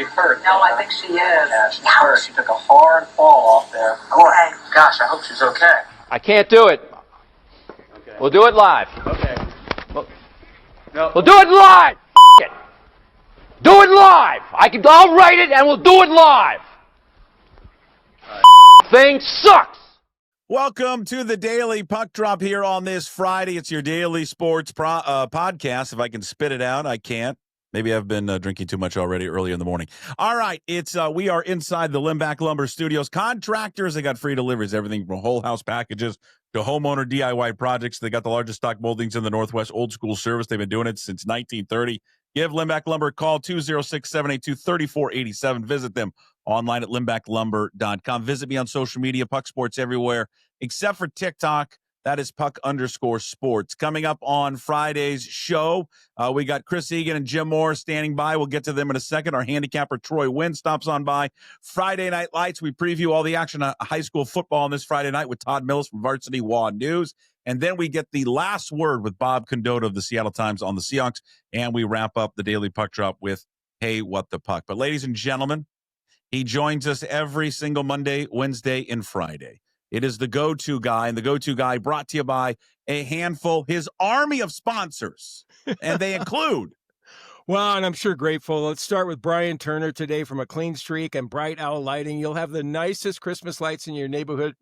possibly hurt. No, I think she is. Yeah, she's hurt. She took a hard fall off there. Boy, gosh, I hope she's okay. I can't do it. Okay. We'll do it live. Okay. We'll do it live. It. Do it live. I'll write it and we'll do it live. Thing sucks. Welcome to the Daily Puck Drop here on this Friday. It's your daily sports podcast. If I can spit it out, I can't. Maybe I've been drinking too much already early in the morning. All right, we are inside the Limback Lumber Studios. Contractors, they got free deliveries, everything from whole house packages to homeowner DIY projects. They got the largest stock moldings in the Northwest, old school service. They've been doing it since 1930. Give Limback Lumber a call, 206-782-3487. Visit them online at limbacklumber.com. Visit me on social media, PuckSports everywhere, except for TikTok. That is Puck_sports. Coming up on Friday's show, we got Chris Egan and Jim Moore standing by. We'll get to them in a second. Our handicapper, Troy Wynn, stops on by. Friday Night Lights, we preview all the action of high school football on this Friday night with Todd Milles from Varsity Wad News. And then we get the last word with Bob Condotta of the Seattle Times on the Seahawks. And we wrap up the Daily Puck Drop with Hey, What the Puck. But ladies and gentlemen, he joins us every single Monday, Wednesday, and Friday. It is the Go-To-Guy, and the Go-To-Guy brought to you by a handful, his army of sponsors, and they include. Well, and I'm sure grateful. Let's start with Brian Turner today from A Clean Streak and Bright Owl Lighting. You'll have the nicest Christmas lights in your neighborhood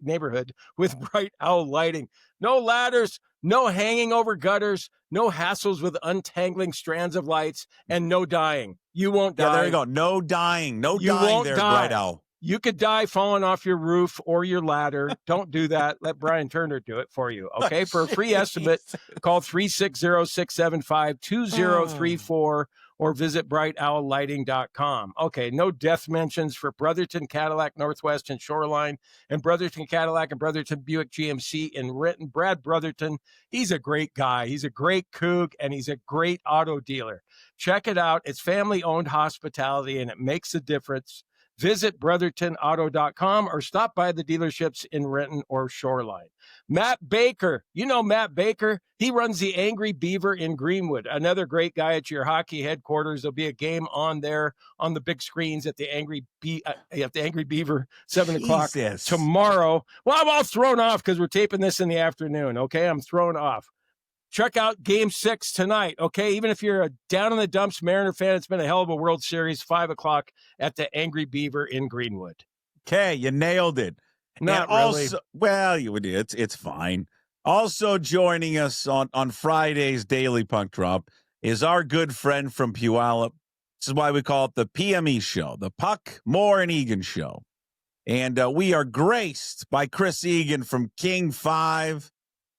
with Bright Owl Lighting. No ladders, no hanging over gutters, no hassles with untangling strands of lights, and no dying. You won't die. Yeah, there you go. No dying. No dying there, Bright Owl. You could die falling off your roof or your ladder. Don't do that. Let Brian Turner do it for you, okay? For a free estimate, call 360-675-2034 or visit brightowllighting.com. Okay, no death mentions for Brotherton Cadillac Northwest and Shoreline and Brotherton Cadillac and Brotherton Buick GMC in Renton. Brad Brotherton, he's a great guy. He's a great coog, and he's a great auto dealer. Check it out. It's family-owned hospitality, and it makes a difference. Visit brothertonauto.com or stop by the dealerships in Renton or Shoreline. Matt Baker, you know Matt Baker. He runs the Angry Beaver in Greenwood. Another great guy at your hockey headquarters. There'll be a game on there on the big screens at the Angry Beaver, 7 o'clock tomorrow. Well, I'm all thrown off because we're taping this in the afternoon, okay? I'm thrown off. Check out Game 6 tonight, okay? Even if you're a down-in-the-dumps Mariner fan, it's been a hell of a World Series, 5 o'clock at the Angry Beaver in Greenwood. Okay, you nailed it. Not and really. Also, well, it's fine. Also joining us on Friday's Daily Puck Drop is our good friend from Puyallup. This is why we call it the PME Show, the Puck, Moore, and Egan Show. And we are graced by Chris Egan from King 5.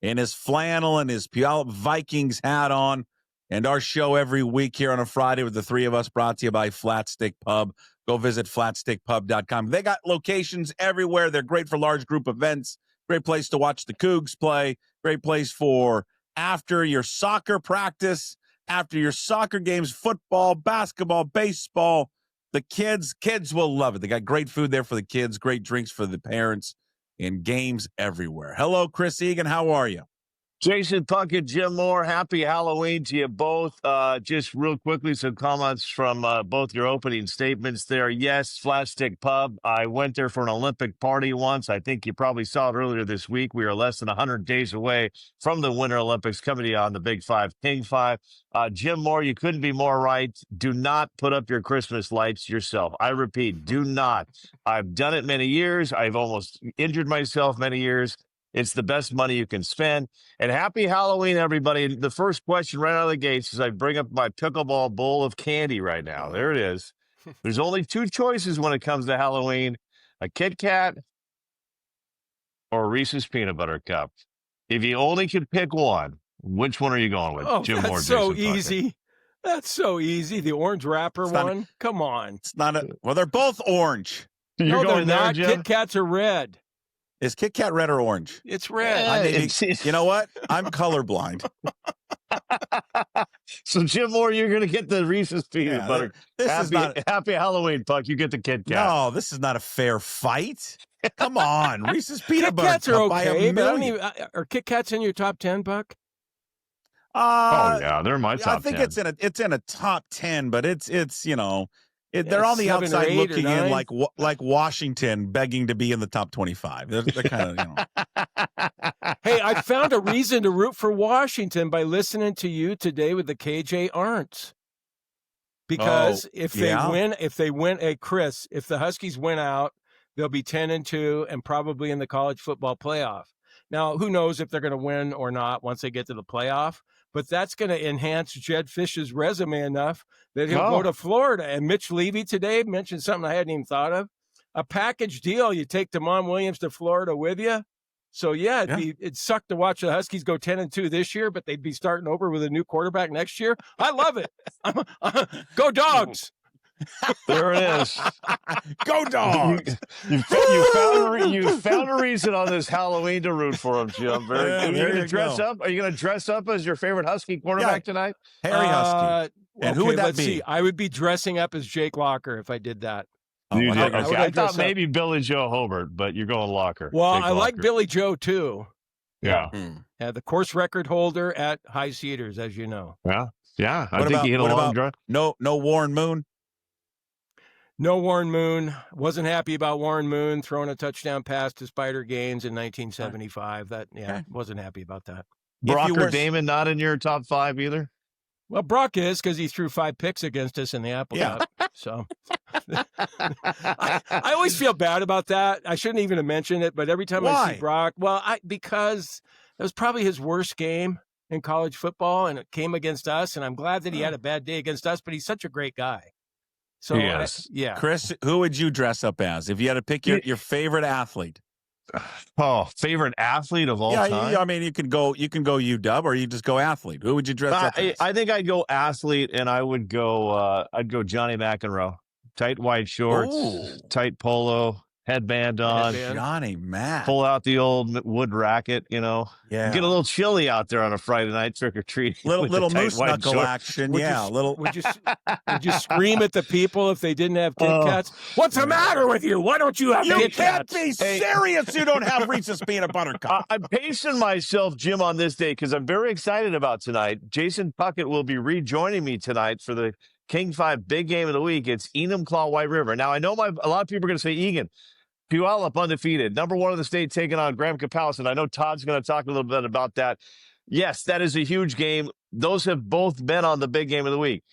In his flannel and his Puyallup Vikings hat on, and our show every week here on a Friday with the three of us, brought to you by Flat Stick Pub. Go visit flatstickpub.com. They got locations everywhere. They're great for large group events. Great place to watch the Cougs play. Great place for after your soccer practice, after your soccer games, football, basketball, baseball. The kids will love it. They got great food there for the kids, great drinks for the parents, and games everywhere. Hello, Chris Egan. How are you? Jason Puckett, Jim Moore, happy Halloween to you both. Just real quickly, some comments from both your opening statements there. Yes, Flat Stick Pub. I went there for an Olympic party once. I think you probably saw it earlier this week. We are less than 100 days away from the Winter Olympics coming to you on the Big 5, King 5. Jim Moore, you couldn't be more right. Do not put up your Christmas lights yourself. I repeat, do not. I've done it many years. I've almost injured myself many years. It's the best money you can spend. And happy Halloween, everybody. The first question right out of the gates is I bring up my pickleball bowl of candy right now. There it is. There's only two choices when it comes to Halloween, a Kit Kat or a Reese's Peanut Butter Cup. If you only could pick one, which one are you going with? Oh, Jim Moore, that's so Jason Puckett? easy. That's so easy. The orange wrapper one. Come on. It's not well, they're both orange. You're No, they're going there, not. Jim? Kit Kats are red. Is Kit Kat red or orange? It's red. I may be- it's- you know what? I'm colorblind. So, Jim Moore, you're going to get the Reese's Peanut Butter. Happy Halloween, Puck. You get the Kit Kat. No, this is not a fair fight. Come on, Reese's Peanut Kit Butter Kats are Cup by a okay, but I don't million. even, are Kit Kats in your top 10, Buck? Oh, yeah, they're in my top 10. I think it's in a top 10, but it's They're on the 7 or outside 8 or looking in 9. like Washington begging to be in the top 25. They're kind of, Hey, I found a reason to root for Washington by listening to you today with the KJ Arndts. Because if they win, hey, Chris, if the Huskies win out, they'll be 10-2 and probably in the college football playoff. Now, who knows if they're going to win or not once they get to the playoff, but that's going to enhance Jed Fish's resume enough that he'll go to Florida. And Mitch Levy today mentioned something I hadn't even thought of. A package deal. You take Damon Williams to Florida with you. So, it'd suck to watch the Huskies go 10-2 this year, but they'd be starting over with a new quarterback next year. I love it. Go Dogs. There it is. go Dogs. You found a reason on this Halloween to root for him, Jim. Very good. Are you going to dress up? Are you going to dress up as your favorite Husky quarterback tonight? Harry Husky. And who would that be? See. I would be dressing up as Jake Locker if I did that. I thought maybe Billy Joe Hobart, but you're going Locker. Well, I like Billy Joe, too. Yeah. The course record holder at High Cedars, as you know. Yeah. I think he hit a long drive. No Warren Moon? No Warren Moon. Wasn't happy about Warren Moon throwing a touchdown pass to Spider Gaines in 1975. Wasn't happy about that. Brock or Damon not in your top 5 either? Well, Brock is because he threw 5 picks against us in the Apple Cup. So I always feel bad about that. I shouldn't even have mentioned it, but every time I see Brock, because that was probably his worst game in college football, and it came against us, and I'm glad that he had a bad day against us, but he's such a great guy. So, Chris, who would you dress up as if you had to pick your favorite athlete? Favorite athlete of all time? I mean, you can go UW or you just go athlete. Who would you dress up as? I think I'd go athlete, and I would go Johnny McEnroe. Tight white shorts, tight polo, headband on. Johnny Mac. Pull out the old wood racket, Yeah. Get a little chilly out there on a Friday night trick or treating. Little moose knuckle shorts. action. Would you scream at the people if they didn't have Kit Kats? What's the matter with you? Why don't you have Kit Kats? You can't be serious. You don't have Reese's Peanut Butter Cup. I'm pacing myself, Jim, on this day because I'm very excited about tonight. Jason Puckett will be rejoining me tonight for the King 5 big game of the week. It's Enumclaw White River. Now, I know a lot of people are going to say Egan. Puyallup undefeated, number 1 in the state, taking on Graham Capellas, and I know Todd's going to talk a little bit about that. Yes, that is a huge game. Those have both been on the big game of the week.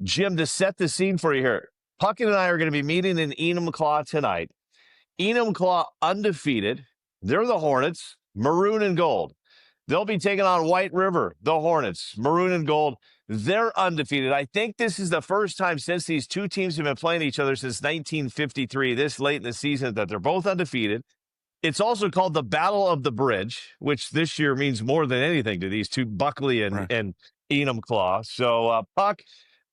Jim, to set the scene for you here, Puckett and I are going to be meeting in Enumclaw tonight. Enumclaw undefeated. They're the Hornets, maroon and gold. They'll be taking on White River, the Hornets, maroon and gold. They're undefeated. I think this is the first time since these two teams have been playing each other since 1953, this late in the season, that they're both undefeated. It's also called the Battle of the Bridge, which this year means more than anything to these two, Buckley and Enumclaw. So, Puck,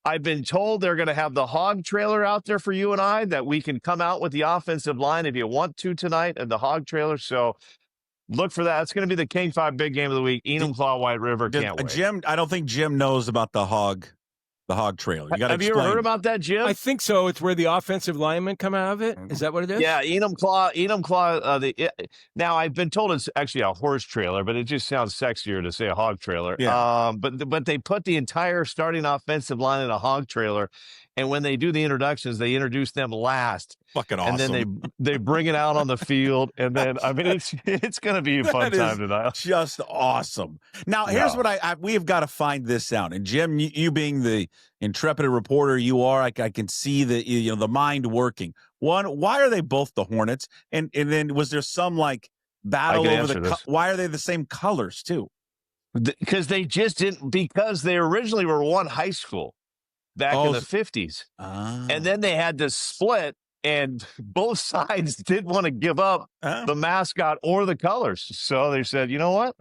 I've been told they're going to have the hog trailer out there for you and I, that we can come out with the offensive line if you want to tonight, and the hog trailer. So, look for that. It's going to be the King 5 big game of the week. Enumclaw White River. Can't wait. Jim, I don't think Jim knows about the hog trailer. Have you ever heard about that, Jim? I think so. It's where the offensive linemen come out of it. Is that what it is? Yeah, Enumclaw. Now, I've been told it's actually a horse trailer, but it just sounds sexier to say a hog trailer. Yeah. But they put the entire starting offensive line in a hog trailer, and when they do the introductions, they introduce them last. Fucking awesome. And then they bring it out on the field, and then it's going to be a fun time tonight. Just awesome. Now, here's what we have got to find this out. And Jim, you being the intrepid reporter you are, I can see the mind working. One, why are they both the Hornets? And then was there some battle over why are they the same colors too? Because they just didn't. Because they originally were one high school back in the 50s, and then they had to split. And both sides didn't want to give up the mascot or the colors. So they said, you know what?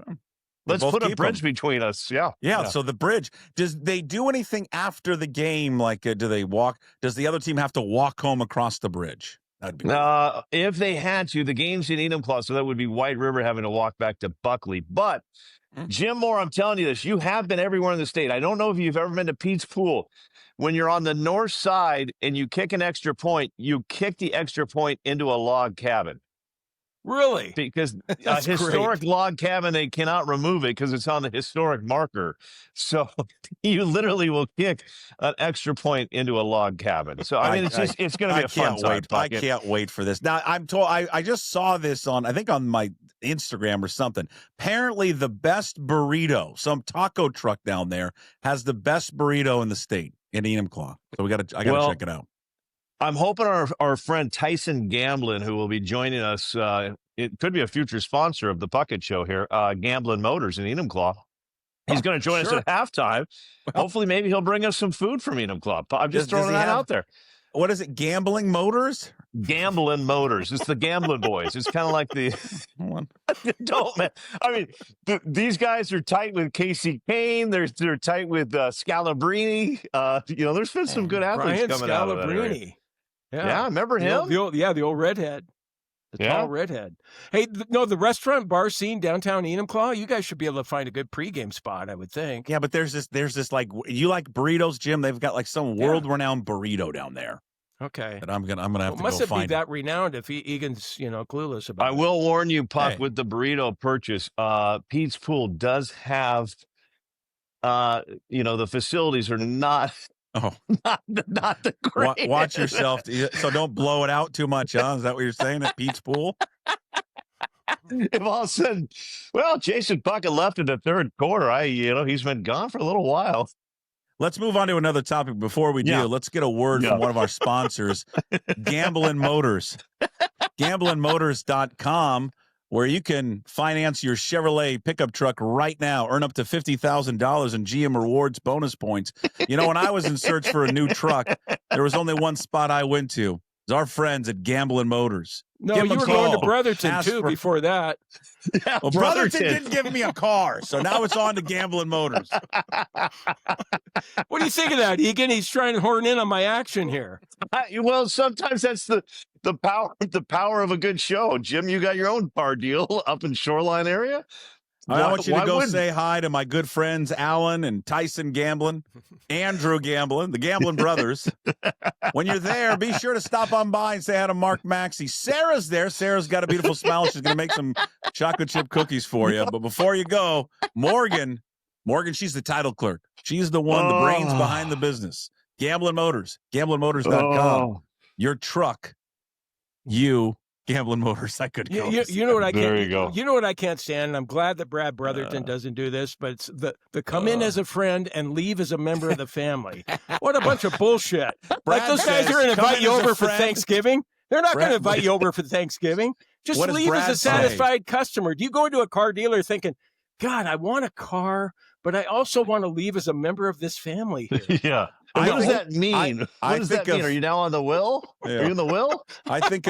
Let's put a bridge between us. Yeah. So the bridge, does they do anything after the game? Do they walk? Does the other team have to walk home across the bridge? That'd be if they had to, the game's in Enumclaw, so that would be White River having to walk back to Buckley. But Jim Moore, I'm telling you this, you have been everywhere in the state. I don't know if you've ever been to Pete's Pool. When you're on the north side and you kick an extra point, you kick the extra point into a log cabin. Really? Because a That's historic great. log cabin, they cannot remove it because it's on the historic marker. So you literally will kick an extra point into a log cabin. So I mean, it's going to be a fun time. I can't wait for this. Now I'm told I just saw this on, I think on my Instagram or something. Apparently the best burrito, some taco truck down there has the best burrito in the state in Enumclaw. So I gotta check it out. I'm hoping our friend Tyson Gamblin, who will be joining us, it could be a future sponsor of the Puckett Show here, Gamblin Motors in Enumclaw. He's going to join us at halftime. Well, hopefully, maybe he'll bring us some food from Enumclaw. I'm just throwing that out there. What is it? Gambling Motors? Gamblin Motors. It's the Gamblin Boys. It's kind of like the don't man. I mean, these guys are tight with Casey Kane. They're tight with Scalabrini. There's been some good athletes coming out of that area. Yeah, remember him? The old redhead. The tall redhead. Hey, the restaurant bar scene downtown Enumclaw, you guys should be able to find a good pregame spot, I would think. Yeah, but there's this like, you like burritos, Jim? They've got like some world-renowned burrito down there. Okay. That I'm gonna have to go find. Must it be that renowned if Egan's clueless about it? I will warn you, Puck, with the burrito purchase. Pete's Pool does have, the facilities are not. Oh, not the greatest. Watch yourself. So don't blow it out too much, huh? Is that what you're saying at Pete's Pool? If all of a sudden, Jason Puckett left in the third quarter, he's been gone for a little while. Let's move on to another topic. Before we do, let's get a word from one of our sponsors, Gamblin Motors. GamblinMotors.com, where you can finance your Chevrolet pickup truck right now. Earn up to $50,000 in GM Rewards bonus points. When I was in search for a new truck, there was only one spot I went to. It's our friends at Gamblin Motors. No, you were going to Brotherton, too, before that. Yeah, well, Brotherton didn't give me a car, so now it's on to Gamblin Motors. What do you think of that, Egan? He's trying to horn in on my action here. Well, sometimes that's the power of a good show. Jim, you got your own car deal up in Shoreline area. I want you to go say hi to my good friends Alan and Tyson Gamblin, Andrew Gamblin, the Gamblin brothers. When you're there, be sure to stop on by and say hi to Mark Maxey. Sarah's there. Sarah's got a beautiful smile. She's going to make some chocolate chip cookies for you. But before you go, Morgan, she's the title clerk. She's the one, the brains behind the business. Gamblin Motors, GamblinMotors.com. Your truck, Gamblin Motors. I could go. You know what I can't. There you go. You know what I can't stand. And I'm glad that Brad Brotherton doesn't do this, but it's the come in as a friend and leave as a member of the family. What a bunch of bullshit! Like those guys are going to invite you over for Thanksgiving. They're not going to invite you over for Thanksgiving. Just leave as a satisfied customer. Do you go into a car dealer thinking, God, I want a car, but I also want to leave as a member of this family here. Yeah. What does that mean? What does that mean? Are you now on the will? Yeah. Are you in the will? I think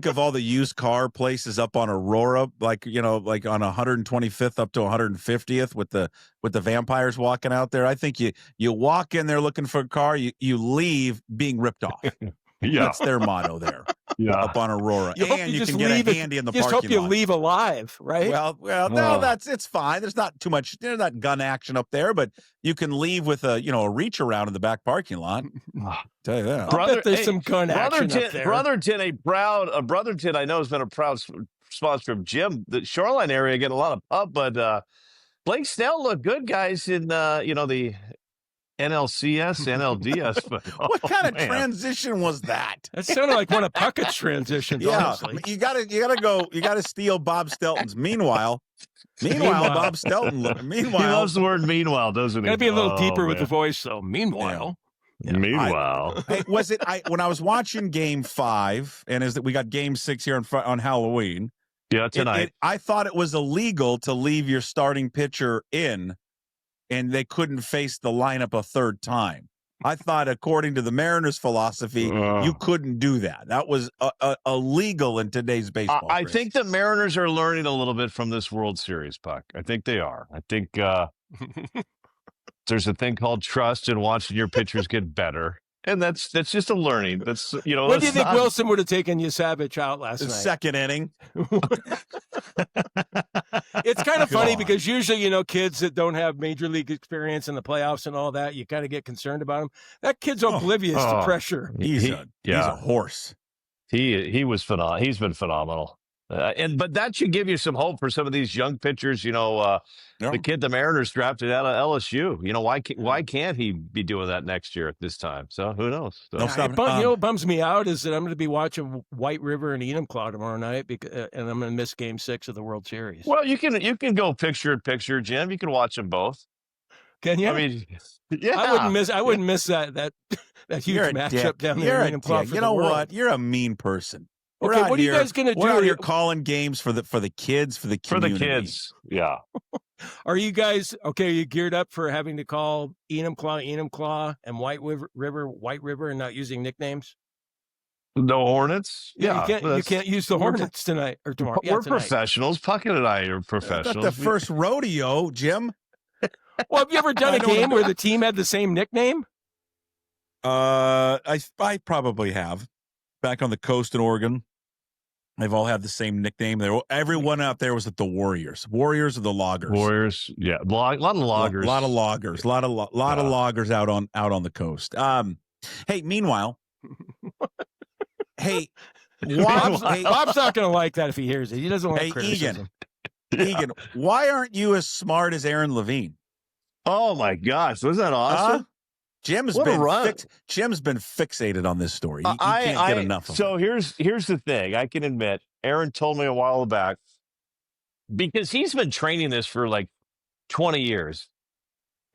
of all the used car places up on Aurora, like on 125th up to 150th with the vampires walking out there. I think you walk in there looking for a car, you leave being ripped off. Yeah. That's their motto there. Yeah. Up on Aurora. And you can get a handy in the parking lot. Just hope you leave alive, right? Well, no, it's fine. There's not too much, there's not gun action up there, but you can leave with a reach around in the back parking lot. Tell you that. I bet there's some gun action up there. Brotherton, I know, has been a proud sponsor of Jim. The Shoreline area get a lot of pub, but Blake Snell looked good, guys, in the NLCS, NLDS. But, what kind of transition was that? That sounded like one of Puckett's transitions. Yeah, honestly. you gotta steal Bob Stelton's. Meanwhile, Bob Stelton. He loves the word "meanwhile," doesn't he? Gotta be a little deeper with the voice, though. Meanwhile. Yeah. Meanwhile, when I was watching Game 5, and we got Game 6 here on Halloween? Yeah, tonight. I thought it was illegal to leave your starting pitcher in, and they couldn't face the lineup a third time. I thought, according to the Mariners' philosophy, you couldn't do that. That was illegal in today's baseball. I think the Mariners are learning a little bit from this World Series, Puck. I think they are. I think there's a thing called trust and watching your pitchers get better. And that's just a learning. That's When do you think Wilson would have taken Yusavich out last night? Second inning. It's kind of funny because usually, kids that don't have major league experience in the playoffs and all that, you kind of get concerned about them. That kid's oblivious to pressure. He's a horse. He was phenomenal. He's been phenomenal. But that should give you some hope for some of these young pitchers. The kid the Mariners drafted out of LSU. Why can't he be doing that next year at this time? So who knows? So. What bums me out is that I'm going to be watching White River and Enumclaw tomorrow night, and I'm going to miss Game 6 of the World Series. Well, you can go picture in picture, Jim. You can watch them both. Can you? I mean, yeah. I wouldn't miss that huge matchup down there in Enumclaw. You know what? You're a mean person. Okay, what are you guys going to do? We're out here calling games for the kids, for the community. For the kids, yeah. Are you guys okay? Are you geared up for having to call Enumclaw, and White River, and not using nicknames? The Hornets? Yeah, you can't use the Hornets tonight or tomorrow. We're professionals. Puckett and I are professionals. Not the first rodeo, Jim. Well, have you ever done a game where the team had the same nickname? I probably have. Back on the coast in Oregon, they've all had the same nickname. Everyone out there was at the Warriors. Warriors or the Loggers. Warriors, yeah, a lot of loggers. A lot of loggers. A lot of loggers out on the coast. Hey, meanwhile, Bob's not going to like that if he hears it. He doesn't like criticism. Egan, why aren't you as smart as Aaron Levine? Oh my gosh, wasn't that awesome? Jim's been fixated on this story. He can't get enough of it. So here's the thing. I can admit, Aaron told me a while back, because he's been training this for like 20 years.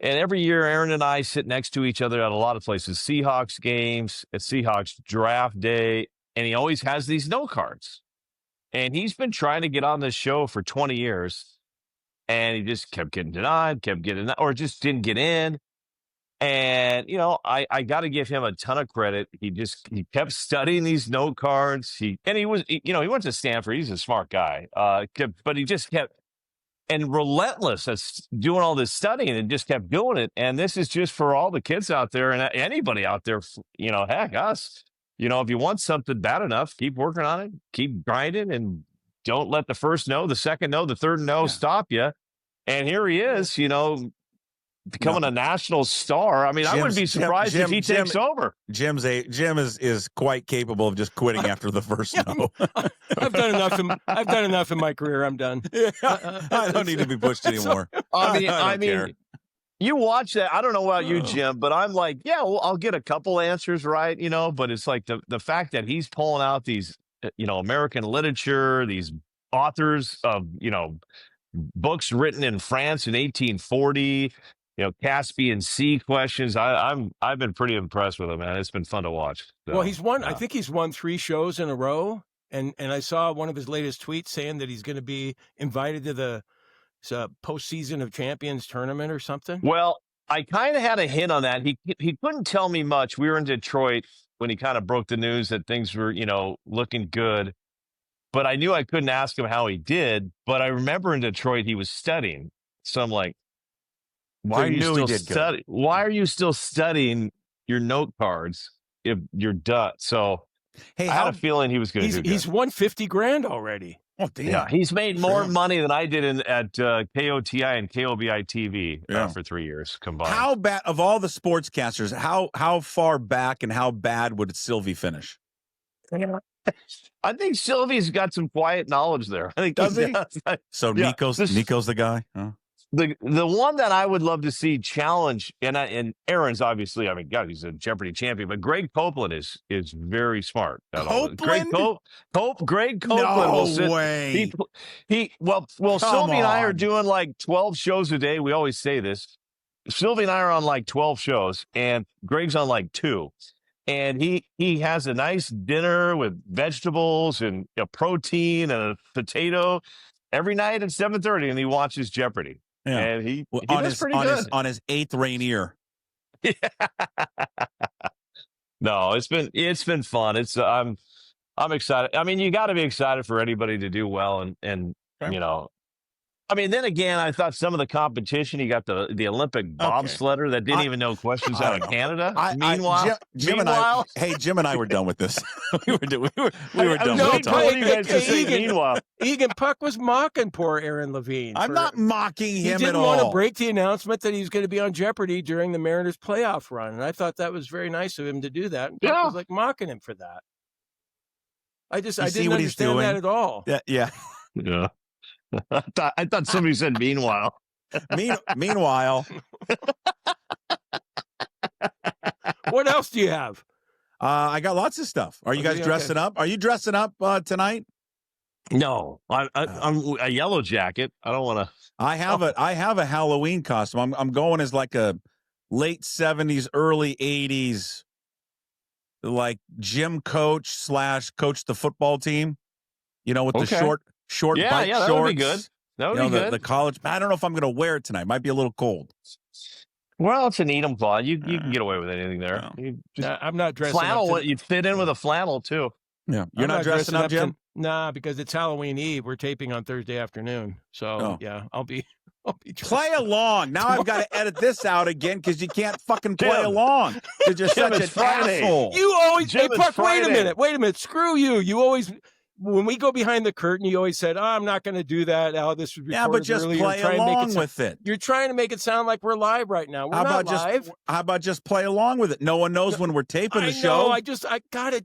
And every year, Aaron and I sit next to each other at a lot of places, Seahawks games, at Seahawks draft day, and he always has these note cards. And he's been trying to get on this show for 20 years, and he just kept getting denied, or just didn't get in. And, I got to give him a ton of credit. He kept studying these note cards. He went to Stanford. He's a smart guy. But he just kept, and relentless at doing all this studying, and just kept doing it. And this is just for all the kids out there and anybody out there, heck, us. If you want something bad enough, keep working on it, keep grinding, and don't let the first no, the second no, the third no stop you. And here he is, becoming a national star. I mean, I wouldn't be surprised if he takes over. Jim is quite capable of just quitting after the first no. I've done enough in my career. I'm done. I don't need to be pushed anymore. I mean, you watch that. I don't know about you, Jim, but I'm like, yeah, well, I'll get a couple answers right, but it's like the fact that he's pulling out these, American literature, these authors of, books written in France in 1840, Caspian Sea questions. I've been pretty impressed with him, man. It's been fun to watch. So, well, he's won. I think he's won 3 shows in a row, and I saw one of his latest tweets saying that he's going to be invited to the postseason of champions tournament or something. Well, I kind of had a hint on that. He couldn't tell me much. We were in Detroit when he kind of broke the news that things were, looking good. But I knew I couldn't ask him how he did. But I remember in Detroit he was studying. So I'm like, why are you still studying your note cards if you're done? So I had a feeling he was going to do good. He's won $50,000 already. Oh, damn. Yeah, he's made more money than I did at KOTI and KOBI TV for 3 years combined. How bad, of all the sportscasters, how far back and how bad would Sylvie finish? I think Sylvie's got some quiet knowledge there. I think does he? So yeah, Nico's the guy. Huh? The one that I would love to see challenge, and Aaron's obviously, God, he's a Jeopardy champion, but Greg Copeland is very smart. Copeland? Greg Copeland no will sit. Way. Sylvie and I are doing like 12 shows a day. We always say this. Sylvie and I are on like 12 shows, and Greg's on like 2. And he has a nice dinner with vegetables and protein and a potato every night at 7:30, and he watches Jeopardy. Yeah. And he does pretty good. On his 8th Rainier. Yeah. No, it's been fun. I'm excited. I mean, you got to be excited for anybody to do well, and then again, I thought some of the competition. You got the Olympic bobsledder that didn't even know questions out of Canada. Meanwhile, Jim and I were done with this. we were done. Meanwhile, Egan, Puck was mocking poor Aaron Levine. I'm not mocking him at all. He didn't want to break the announcement that he was going to be on Jeopardy during the Mariners playoff run, and I thought that was very nice of him to do that. And Puck was like mocking him for that. I You didn't see what he's understand that doing? at all. Yeah. Yeah. I thought somebody said meanwhile. Meanwhile, What else do you have? I got lots of stuff. Are you guys dressing up? Are you dressing up tonight? No, I'm a yellow jacket. I don't want to. I have a Halloween costume. I'm going as like a late 70s, early 80s, like gym coach / coach the football team. You know, with the short bike shorts. That would be good. That would be good. The college. I don't know if I'm going to wear it tonight. Might be a little cold. Well, it's an Edom claw. You can get away with anything there. No. I'm not dressing flannel. up. You'd fit in with a flannel too. Yeah, you're not dressing up, Jim? Nah, because it's Halloween Eve. We're taping on Thursday afternoon, so yeah, I'll be. Play along. Now I've got to edit this out again because you can't fucking play along. You're just such an asshole. You always. Jim, hey, Puck, wait a minute. Screw you. You always. When we go behind the curtain, you always said, I'm not going to do that. This was recorded Yeah, but just early. play along with it. You're trying to make it sound like we're live right now. We're not live. How about just play along with it? No one knows when we're taping the show. I just had that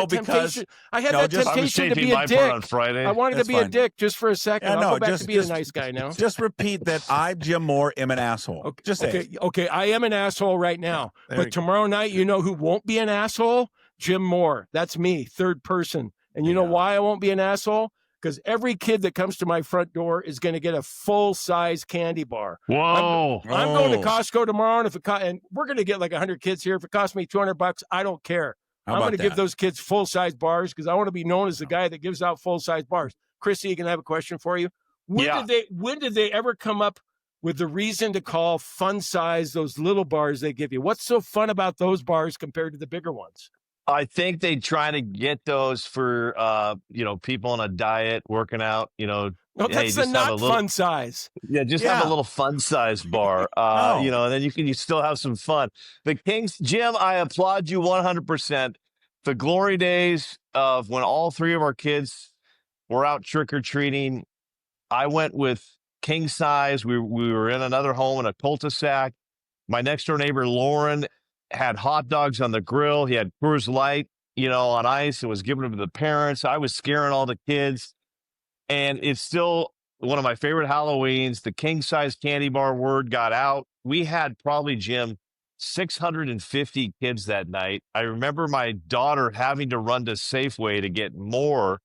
temptation. I had that temptation to be a dick. On Friday. I wanted to be a dick just for a second. I'll go back to be a nice guy now. Just repeat that I, Jim Moore, am an asshole. Okay, just say it. Okay, I am an asshole right now. But tomorrow night, you know who won't be an asshole? Jim Moore. That's me, third person. And you know why I won't be an asshole? Because every kid that comes to my front door is going to get a full-size candy bar. Whoa! I'm going to Costco tomorrow, and we're going to get like 100 kids here. If it costs me $200, I don't care. I'm going to give those kids full-size bars because I want to be known as the guy that gives out full-size bars. Chris Egan, I have a question for you. When did they ever come up with the reason to call fun size those little bars they give you? What's so fun about those bars compared to the bigger ones? I think they try to get those for people on a diet, working out. No, that's the not fun size. Yeah, have a little fun size bar. And then you still have some fun. The Kings, Jim, I applaud you 100%. The glory days of when all three of our kids were out trick or treating. I went with king size. We were in another home in a cul-de-sac. My next door neighbor Lauren had hot dogs on the grill. He had Coors Light, on ice. It was given to the parents. I was scaring all the kids. And it's still one of my favorite Halloweens. The king-size candy bar word got out. We had probably, Jim, 650 kids that night. I remember my daughter having to run to Safeway to get more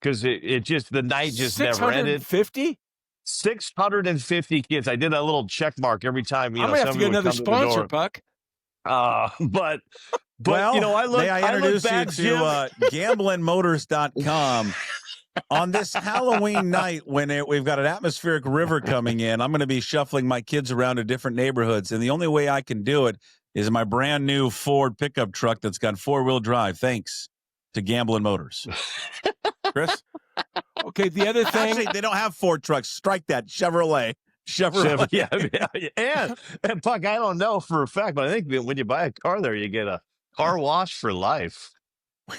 because the night just never ended. 650? 650 kids. I did a little check mark every time. I'm going to have to get another sponsor, Puck. But I introduce you to gamblingmotors.com. On this Halloween night, when we've got an atmospheric river coming in, I'm going to be shuffling my kids around to different neighborhoods, and the only way I can do it is my brand new Ford pickup truck that's got 4-wheel drive. Thanks to Gambling Motors, Chris. Okay, the other thing, actually, they don't have Ford trucks. Strike that. Chevrolet. Yeah. And Puck, I don't know for a fact, but I think when you buy a car there, you get a car wash for life.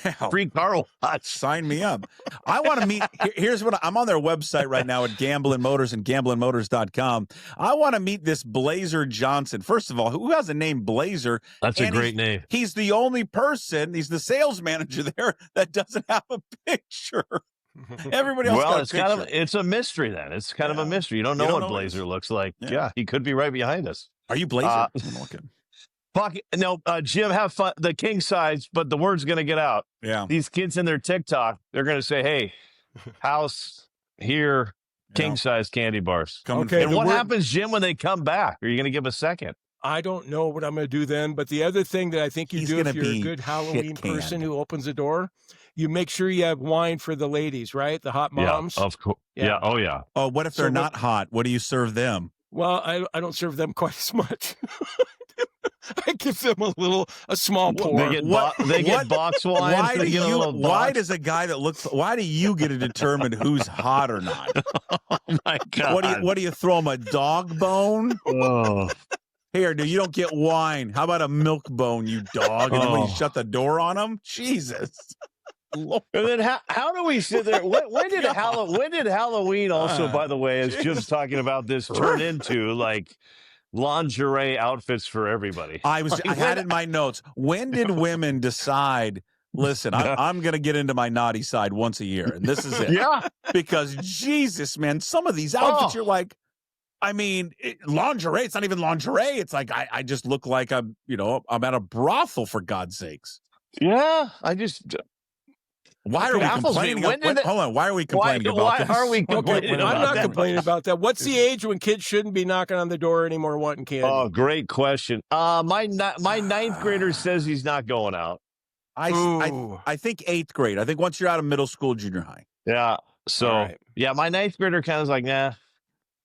Wow. Free car wash. Sign me up. I want to meet. Here's what I'm on their website right now at Gambling Motors and gamblingmotors.com. I want to meet this Blazer Johnson. First of all, who has a name Blazer? That's a great name. He's the only person, he's the sales manager there that doesn't have a picture. Everybody else got a picture. It's a mystery then. It's kind of a mystery. You don't know what Blazer looks like. Yeah, he could be right behind us. Are you Blazer? Fuck no, Jim, have fun. The king size, but the word's going to get out. Yeah. These kids in their TikTok, they're going to say, hey, house here, king size candy bars. Okay. And what happens, Jim, when they come back? Are you going to give a second? I don't know what I'm going to do then. But the other thing that I think you do if you're a good Halloween person who opens the door, you make sure you have wine for the ladies, right? The hot moms. Yeah, of course. Yeah. Oh, yeah. Oh, what if they're not hot? What do you serve them? Well, I don't serve them quite as much. I give them a small pour. They get box wine. Why does a guy that looks? Why do you get to determine who's hot or not? Oh my God! What do you throw them, a dog bone? Oh. Here, dude, you don't get wine. How about a milk bone, you dog? And then when you shut the door on them, Jesus. Lord. And then how do we sit there? When did Halloween also, by the way, as Jim's talking about this, turn into like lingerie outfits for everybody? I had in my notes. When did women decide Listen, I'm going to get into my naughty side once a year, and this is it. Yeah. Because, Jesus, man, some of these outfits, you're like, I mean, lingerie, it's not even lingerie. It's like I just look like I'm at a brothel, for God's sakes. Yeah, Why are we complaining? Hold on. Why are we complaining about this? Why are we complaining about I'm not that? complaining about that. What's the age when kids shouldn't be knocking on the door anymore wanting candy? Oh, great question. My ninth grader says he's not going out. I think 8th grade. I think once you're out of middle school, junior high. Yeah. So, right. yeah, my ninth grader kind of like, nah,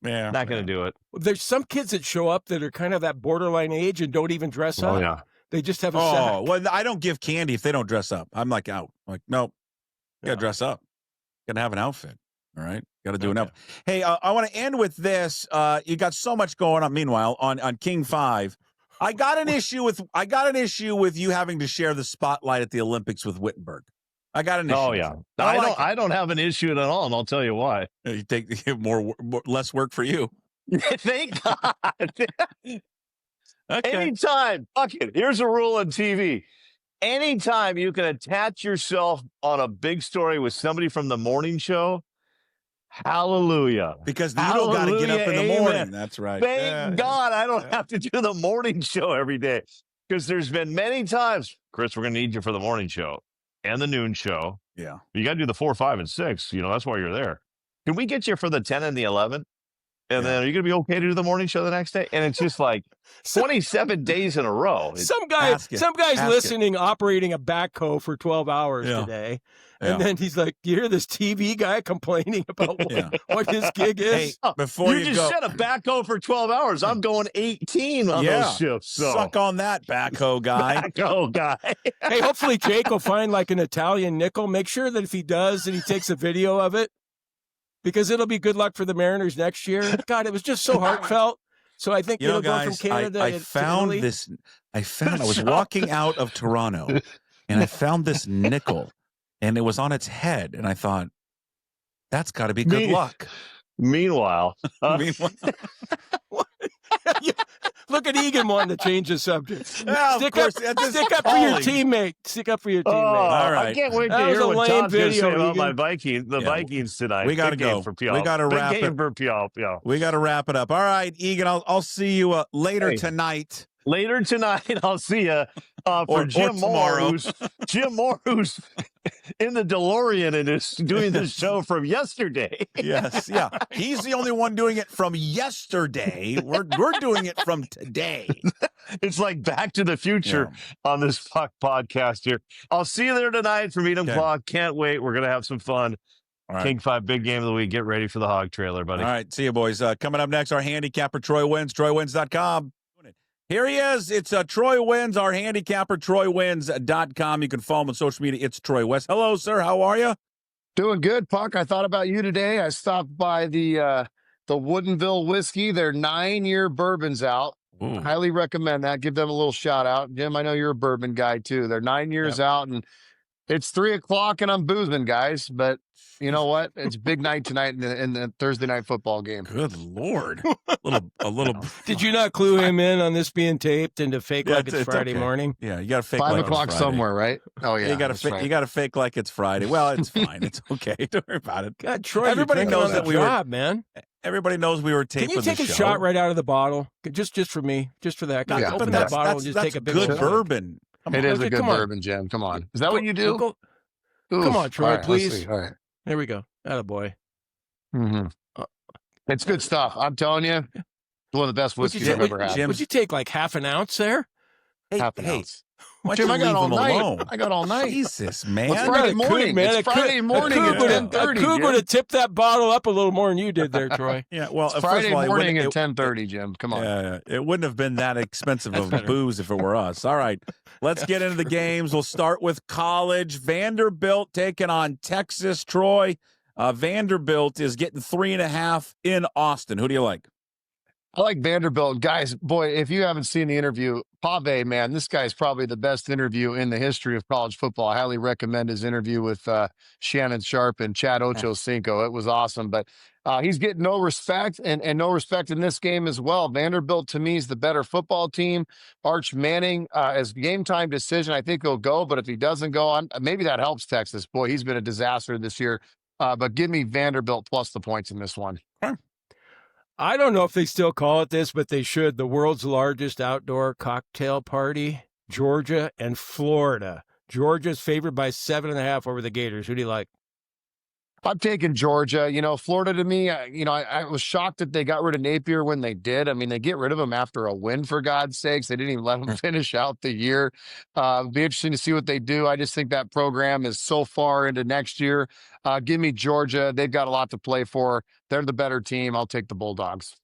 yeah, not going to do it. There's some kids that show up that are kind of that borderline age and don't even dress up. Oh, yeah. They just have a sack. Well, I don't give candy if they don't dress up. I'm like out. Like, nope. You got to dress up. Got to have an outfit. All right. Got to do an outfit. Hey, I want to end with this. You got so much going on. Meanwhile, on King 5, I got an issue with you having to share the spotlight at the Olympics with Wittenberg. I got an issue. Oh, yeah. I don't have an issue at all, and I'll tell you why. You take less work for you. Thank God. Okay. Anytime, Puckett, here's a rule on TV. Anytime you can attach yourself on a big story with somebody from the morning show, hallelujah. Because you don't got to get up in the morning. Amen. That's right. Thank God I don't have to do the morning show every day. Because there's been many times, Chris, we're going to need you for the morning show and the noon show. Yeah. You got to do the 4, 5, and 6. That's why you're there. Can we get you for the 10 and the 11? And then are you going to be okay to do the morning show the next day? And it's just like 27 days in a row. Some guy's listening, operating a backhoe for 12 hours today. And then he's like, you hear this TV guy complaining about what his gig is? Hey, before you just said a backhoe for 12 hours. I'm going 18 on those shifts. So. Suck on that, backhoe guy. Backhoe guy. Hey, hopefully Jake will find like an Italian nickel. Make sure that if he does and he takes a video of it, because it'll be good luck for the Mariners next year. God, it was just so heartfelt. So I think it'll go from Canada I found to this. I was walking out of Toronto, and I found this nickel, and it was on its head, and I thought, that's got to be good luck. Meanwhile, look at Egan wanting to change the subject. Well, stick up for your teammate. Stick up for your teammate. All right. I can't wait to hear what Todd's going to say about my Vikings tonight. We got to go. We got to wrap it. We got to wrap it up. All right, Egan, I'll see you later tonight. Later tonight, I'll see you for Jim Moore, who's in the DeLorean and is doing the show from yesterday. Yes, yeah. He's the only one doing it from yesterday. We're doing it from today. It's like Back to the Future on this Puck podcast here. I'll see you there tonight from 8 o'clock. Can't wait. We're going to have some fun. All right. King 5, big game of the week. Get ready for the hog trailer, buddy. All right, see you, boys. Coming up next, our handicapper, Troy Wins, TroyWins.com. Here he is. It's Troy Wins, our handicapper, TroyWins.com. You can follow him on social media. It's Troy West. Hello, sir. How are you? Doing good, Puck. I thought about you today. I stopped by the Woodinville Whiskey. Their 9-year bourbon's out. Ooh. Highly recommend that. Give them a little shout out. Jim, I know you're a bourbon guy too. They're 9 years out, and it's 3 o'clock, and I'm boozing, guys. But you know what? It's big night tonight in the Thursday night football game. Good Lord. A little. Did you not clue him in on this being taped and to fake like it's Friday morning? Yeah, you got to fake 5 like o'clock it's Friday. somewhere, right? Oh yeah, you got to fake like it's Friday. Well, it's fine. It's okay. Don't worry about it. God, Troy, everybody knows that we were, man. Everybody knows we were taping. Can you take a shot right out of the bottle? Just for me, just for that. Yeah, open that bottle and just take a big good bourbon. It is a good bourbon, Jim. Come on. Is that what you do? Come on, Troy, please. All right. There we go. Attaboy. Mm-hmm. It's good stuff. I'm telling you, it's one of the best whiskeys I've ever had. Would you take like half an ounce there? Half an ounce. Jim, I got all night. I got all night. Jesus, man. It's Friday morning, man. It's Friday morning at 10:30. Coog would have tipped that bottle up a little more than you did there, Troy. Yeah, well, it's Friday morning at 10:30, Jim. Come on. Yeah, it wouldn't have been that expensive of booze if it were us. All right, let's get into the games. We'll start with college. Vanderbilt taking on Texas. Troy, Vanderbilt is getting 3.5 in Austin. Who do you like? I like Vanderbilt. Guys, boy, if you haven't seen the interview, Pave, man, this guy's probably the best interview in the history of college football. I highly recommend his interview with Shannon Sharp and Chad Ochocinco. It was awesome. But He's getting no respect and no respect in this game as well. Vanderbilt, to me, is the better football team. Arch Manning, as game time decision, I think he'll go. But if he doesn't go, maybe that helps Texas. Boy, he's been a disaster this year. But give me Vanderbilt plus the points in this one. I don't know if they still call it this, but they should. The world's largest outdoor cocktail party, Georgia and Florida. Georgia's favored by 7.5 over the Gators. Who do you like? I'm taking Georgia. Florida to me, I was shocked that they got rid of Napier when they did. I mean, they get rid of him after a win, for God's sakes. They didn't even let him finish out the year. It'll be interesting to see what they do. I just think that program is so far into next year. Give me Georgia. They've got a lot to play for. They're the better team. I'll take the Bulldogs.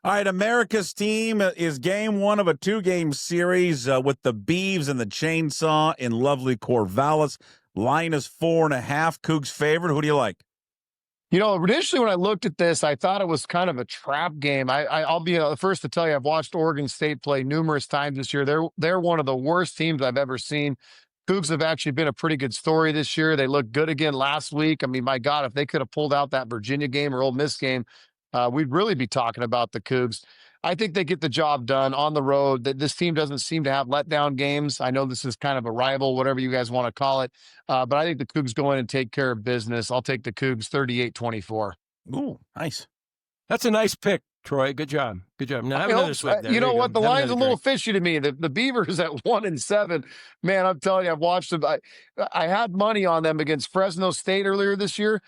All right, America's team is game one of a 2-game series with the Beavs and the Chainsaw in lovely Corvallis. Line is 4.5. Cougs favorite. Who do you like? Initially when I looked at this, I thought it was kind of a trap game. I'll be the first to tell you, I've watched Oregon State play numerous times this year. They're one of the worst teams I've ever seen. Cougs have actually been a pretty good story this year. They looked good again last week. I mean, my God, if they could have pulled out that Virginia game or Ole Miss game, we'd really be talking about the Cougs. I think they get the job done on the road. This team doesn't seem to have letdown games. I know this is kind of a rival, whatever you guys want to call it. But I think the Cougs go in and take care of business. I'll take the Cougs 38-24. Ooh, nice. That's a nice pick, Troy. Good job. Good job. Now have another swig there. You know what? The line's a little drink. fishy to me. The Beavers at 1-7. Man, I'm telling you, I've watched them. I had money on them against Fresno State earlier this year.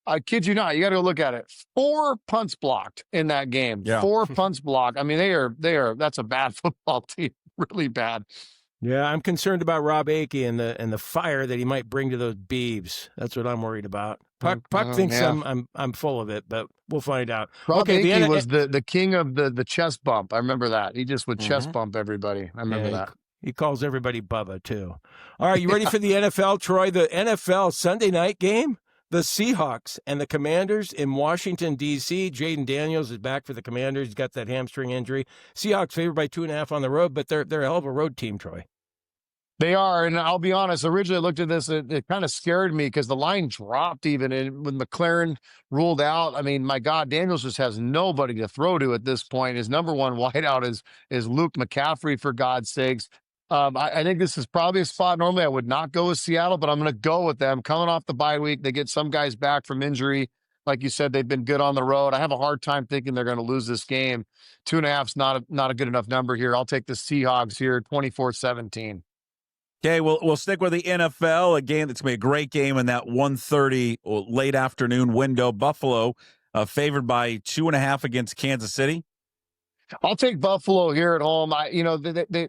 I kid you not. You got to go look at it. 4 punts blocked in that game. Yeah. 4 punts blocked. I mean, they are. That's a bad football team. Really bad. Yeah, I'm concerned about Rob Akey and the fire that he might bring to those Beavs. That's what I'm worried about. Puck thinks I'm full of it, but we'll find out. Rob Akey was the king of the chest bump. I remember that. He just would chest bump everybody. I remember that. He calls everybody Bubba too. All right, you ready for the NFL, Troy? The NFL Sunday night game. The Seahawks and the Commanders in Washington, D.C. Jaden Daniels is back for the Commanders. He's got that hamstring injury. Seahawks favored by 2.5 on the road, but they're a hell of a road team, Troy. They are, and I'll be honest, originally I looked at this, it kind of scared me because the line dropped even when McLaren ruled out. I mean, my God, Daniels just has nobody to throw to at this point. His number one wideout is Luke McCaffrey, for God's sakes. I think this is probably a spot. Normally, I would not go with Seattle, but I'm going to go with them. Coming off the bye week, they get some guys back from injury. Like you said, they've been good on the road. I have a hard time thinking they're going to lose this game. 2.5 is not a good enough number here. I'll take the Seahawks here, 24-17. Okay, we'll stick with the NFL, a game that's going to be a great game in that 1:30 late afternoon window. Buffalo favored by 2.5 against Kansas City. I'll take Buffalo here at home.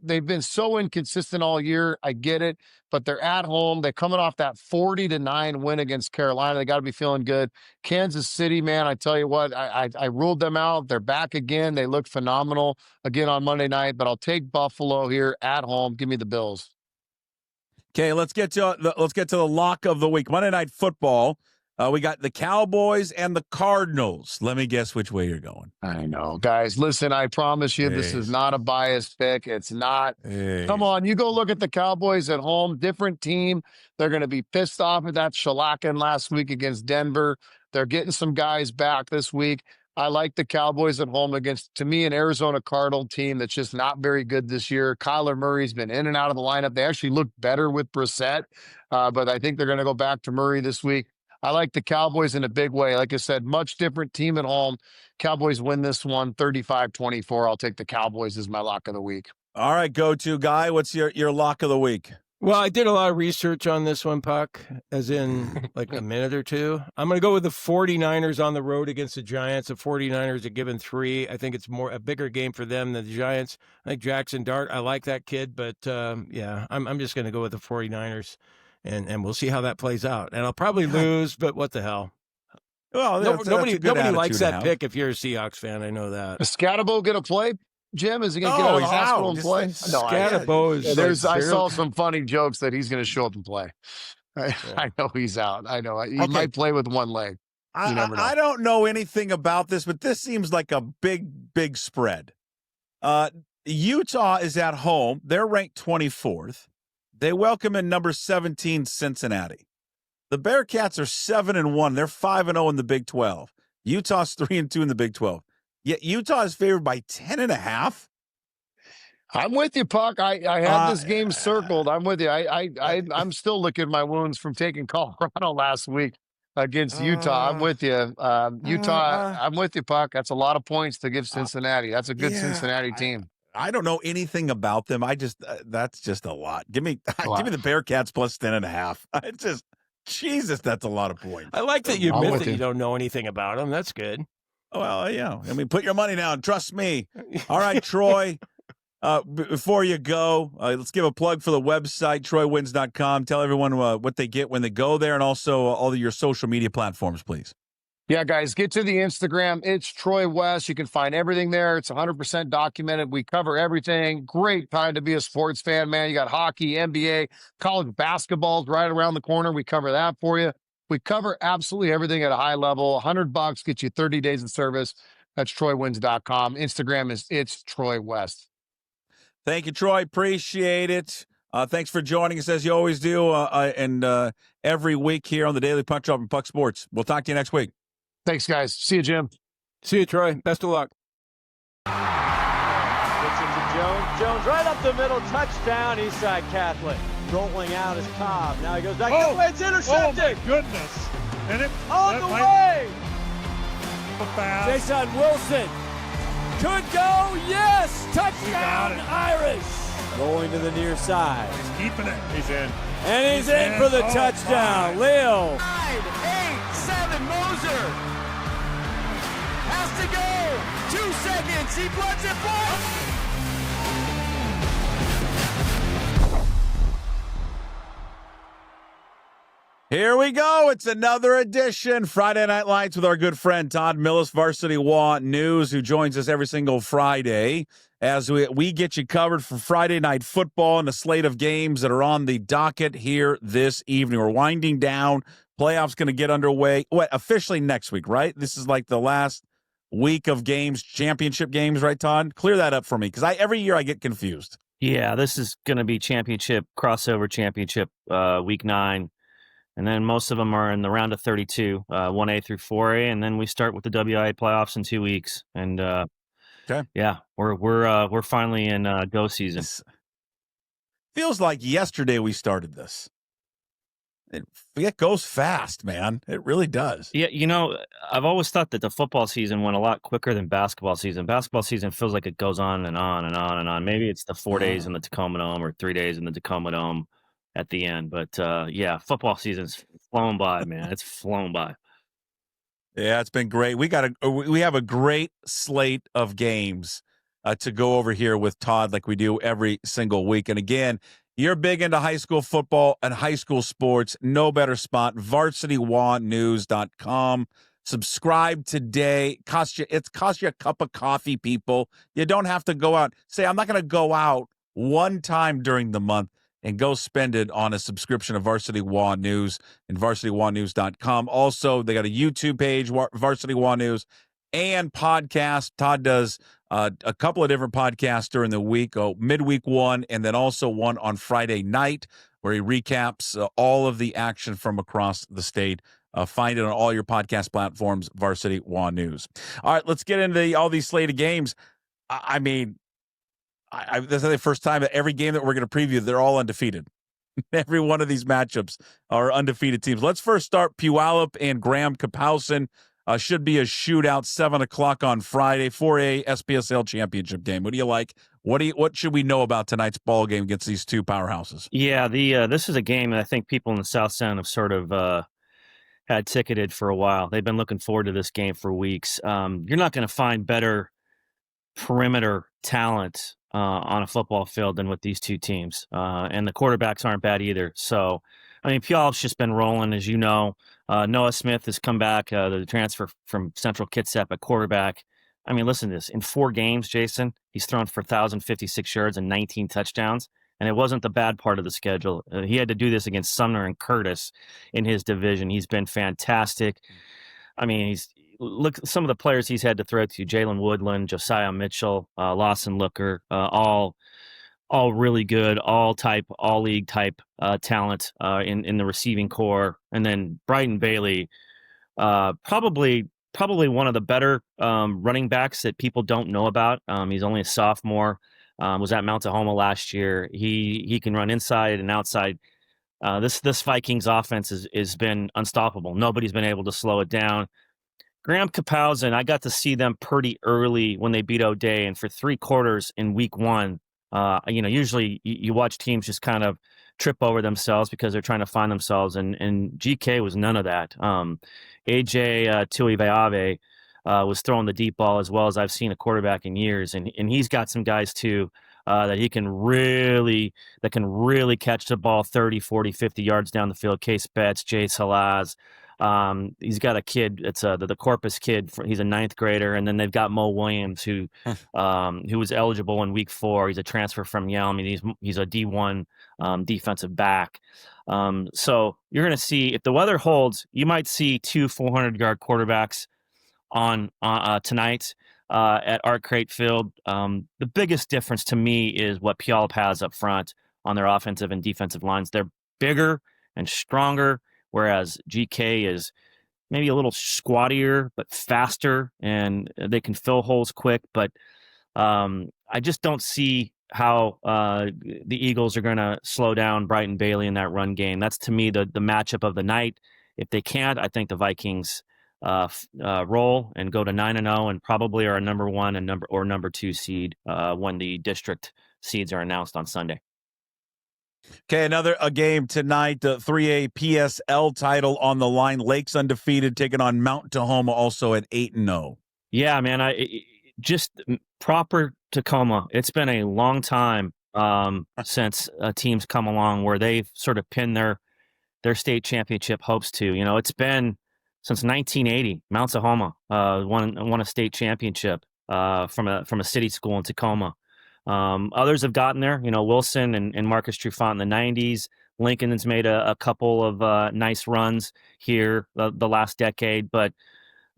They've been so inconsistent all year. I get it, but they're at home. They're coming off that 40-9 win against Carolina. They got to be feeling good. Kansas City, man, I tell you what, I ruled them out. They're back again. They look phenomenal again on Monday night, but I'll take Buffalo here at home. Give me the Bills. Okay, let's get to the lock of the week. Monday Night Football. We got the Cowboys and the Cardinals. Let me guess which way you're going. I know. Guys, listen, I promise you this is not a biased pick. It's not. Come on, you go look at the Cowboys at home. Different team. They're going to be pissed off at that shellacking last week against Denver. They're getting some guys back this week. I like the Cowboys at home against, to me, an Arizona Cardinal team that's just not very good this year. Kyler Murray's been in and out of the lineup. They actually look better with Brissett, but I think they're going to go back to Murray this week. I like the Cowboys in a big way. Like I said, much different team at home. Cowboys win this one 35-24. I'll take the Cowboys as my lock of the week. All right, go-to guy. What's your lock of the week? Well, I did a lot of research on this one, Puck, as in like a minute or two. I'm going to go with the 49ers on the road against the Giants. The 49ers are given 3. I think it's a bigger game for them than the Giants. I think Jackson Dart, I like that kid, but I'm just going to go with the 49ers. And we'll see how that plays out. And I'll probably lose, but what the hell? Well, nobody likes that pick if you're a Seahawks fan. I know that. Is Scatabo going to play, Jim? Is he going to get out of the hospital and play? Scatabo is... I saw some funny jokes that he's going to show up and play. I know he's out. I know. He might play with one leg. You never know. I don't know anything about this, but this seems like a big spread. Utah is at home. They're ranked 24th. They welcome in number 17 Cincinnati. The Bearcats are 7-1. They're 5-0 in the Big 12. Utah's 3-2 in the Big 12. Yet Utah is favored by 10.5. I'm with you, Puck. I have this game circled. I'm with you. I'm still licking my wounds from taking Colorado last week against Utah. I'm with you. Utah, I'm with you, Puck. That's a lot of points to give Cincinnati. That's a good Cincinnati team. I don't know anything about them. That's just a lot. Give me the Bearcats plus 10.5. It's just, Jesus, that's a lot of points. I like that you admit that you don't know anything about them. That's good. Well, yeah. I mean, put your money down. Trust me. All right, Troy. Before you go, let's give a plug for the website, TroyWins.com. Tell everyone what they get when they go there, and also all of your social media platforms, please. Yeah, guys, get to the Instagram. It's Troy West. You can find everything there. It's 100% documented. We cover everything. Great time to be a sports fan, man. You got hockey, NBA, college basketball's right around the corner. We cover that for you. We cover absolutely everything at a high level. $100 gets you 30 days of service. That's TroyWins.com. Instagram is It's Troy West. Thank you, Troy. Appreciate it. Thanks for joining us as you always do, and every week here on the Daily Puck Drop and Puck Sports. We'll talk to you next week. Thanks, guys. See you, Jim. See you, Troy. Best of luck. Gets it to Jones. Jones right up the middle. Touchdown, Eastside Catholic. Rolling out is Cobb. Now he goes back. Oh, it's intercepted. Oh, my goodness. And it on the way. Jason Wilson. Could go. Yes. Touchdown, Irish. Going to the near side. He's keeping it. He's in. And he's in for the touchdown. Leo. 9, 8, 7, Moser. Has to go. 2 seconds. He bloods it. Here we go. It's another edition, Friday Night Lights, with our good friend Todd Milles, Varsity Law News, who joins us every single Friday as we get you covered for Friday Night Football and a slate of games that are on the docket here this evening. We're winding down. Playoffs going to get underway. Officially next week, right? This is like the last week of games, championship games, right, Todd? Clear that up for me, because every year I get confused. Yeah, this is going to be championship, crossover championship, week 9. And then most of them are in the round of 32, 1A through 4A, and then we start with the WIA playoffs in 2 weeks. And yeah, we're finally in go season. Feels like yesterday we started this. It goes fast, man. It really does. Yeah, I've always thought that the football season went a lot quicker than basketball season. Basketball season feels like it goes on and on and on and on. Maybe it's the 4 days in the Tacoma Dome or 3 days in the Tacoma Dome at the end. But yeah, football season's flown by, man. It's flown by. Yeah, it's been great. We have a great slate of games to go over here with Todd, like we do every single week. And again, you're big into high school football and high school sports. No better spot. VarsityWaNews.com. Subscribe today. It costs you a cup of coffee, people. You don't have to go out. Say, I'm not going to go out one time during the month and go spend it on a subscription of Varsity Wa News and VarsityWaNews.com. Also, they got a YouTube page, Varsity Wa News, and podcast. Todd does a couple of different podcasts during the week, midweek one, and then also one on Friday night where he recaps all of the action from across the state. Find it on all your podcast platforms, Varsity Wa News. All right, let's get into all these slate of games. I mean, this is the first time that every game that we're going to preview, they're all undefeated. Every one of these matchups are undefeated teams. Let's first start Puyallup and Graham Kapowson. Should be a shootout, 7 o'clock on Friday, 4A SPSL championship game. What do you like? What should we know about tonight's ball game against these two powerhouses? Yeah, this is a game that I think people in the South Sound have sort of had ticketed for a while. They've been looking forward to this game for weeks. You're not going to find better perimeter talent on a football field than with these two teams. And the quarterbacks aren't bad either. So, I mean, Puyallup's just been rolling, as you know. Noah Smith has come back, the transfer from Central Kitsap at quarterback. I mean, listen to this. In 4 games, Jason, he's thrown for 1,056 yards and 19 touchdowns. And it wasn't the bad part of the schedule. He had to do this against Sumner and Curtis in his division. He's been fantastic. I mean, look some of the players he's had to throw to: Jalen Woodland, Josiah Mitchell, Lawson Looker, all really good, all league type talent in the receiving core. And then Bryden Bailey, probably probably one of the better running backs that people don't know about. He's only a sophomore. Was at Mount Tahoma last year. He can run inside and outside. This Vikings offense has been unstoppable. Nobody's been able to slow it down. Graham Kapowski, I got to see them pretty early when they beat O'Day, and for 3 quarters in week 1. Usually you watch teams just kind of trip over themselves because they're trying to find themselves, and GK was none of that. AJ Tuivasa was throwing the deep ball as well as I've seen a quarterback in years, and he's got some guys too that can really catch the ball 30, 40, 50 yards down the field. Case Betts, Jay Salaz. He's got a kid. It's the Corpus kid. He's a 9th grader, and then they've got Mo Williams, who was eligible in week 4. He's a transfer from Yale. I mean, he's a D1 defensive back. So you're going to see, if the weather holds, you might see 2 400-yard quarterbacks on tonight at Art Crate Field. The biggest difference to me is what Puyallup has up front on their offensive and defensive lines. They're bigger and stronger, whereas GK is maybe a little squattier but faster, and they can fill holes quick. But I just don't see how the Eagles are going to slow down Brighton Bailey in that run game. That's, to me, the matchup of the night. If they can't, I think the Vikings roll and go to 9-0 and probably are a number 1 and number 2 seed when the district seeds are announced on Sunday. Okay, a game tonight, the 3A PSL title on the line. Lakes undefeated, taking on Mount Tahoma, also at 8-0. Yeah, man, just proper Tacoma. It's been a long time since teams come along where they've sort of pinned their state championship hopes to. It's been since 1980. Mount Tahoma won a state championship from a city school in Tacoma. Others have gotten there, Wilson and Marcus Trufant in the 90s. Lincoln has made a couple of nice runs here the last decade, but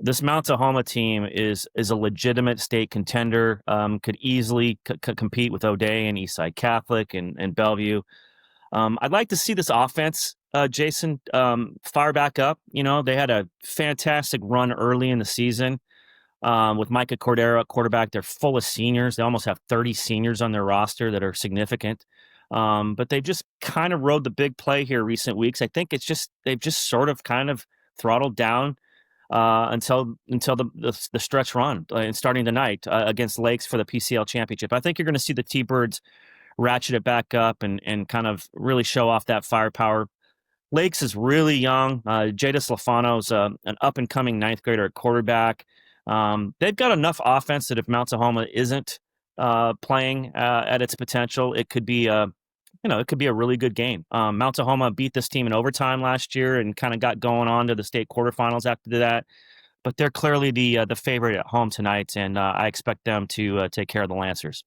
this Mount Tahoma team is a legitimate state contender, could easily compete with O'Day and Eastside Catholic and Bellevue. I'd like to see this offense, Jason, fire back up. They had a fantastic run early in the season. With Micah Cordero at quarterback. They're full of seniors. They almost have 30 seniors on their roster that are significant. But they've just kind of rode the big play here recent weeks. I think they've just sort of kind of throttled down until the stretch run and starting tonight against Lakes for the PCL championship. I think you're going to see the T-Birds ratchet it back up and kind of really show off that firepower. Lakes is really young. Jadis Lafano's an up-and-coming 9th grader at quarterback. They've got enough offense that if Mount Tahoma isn't playing at its potential, it could be a really good game. Mount Tahoma beat this team in overtime last year and kind of got going on to the state quarterfinals after that. But they're clearly the favorite at home tonight, and I expect them to take care of the Lancers.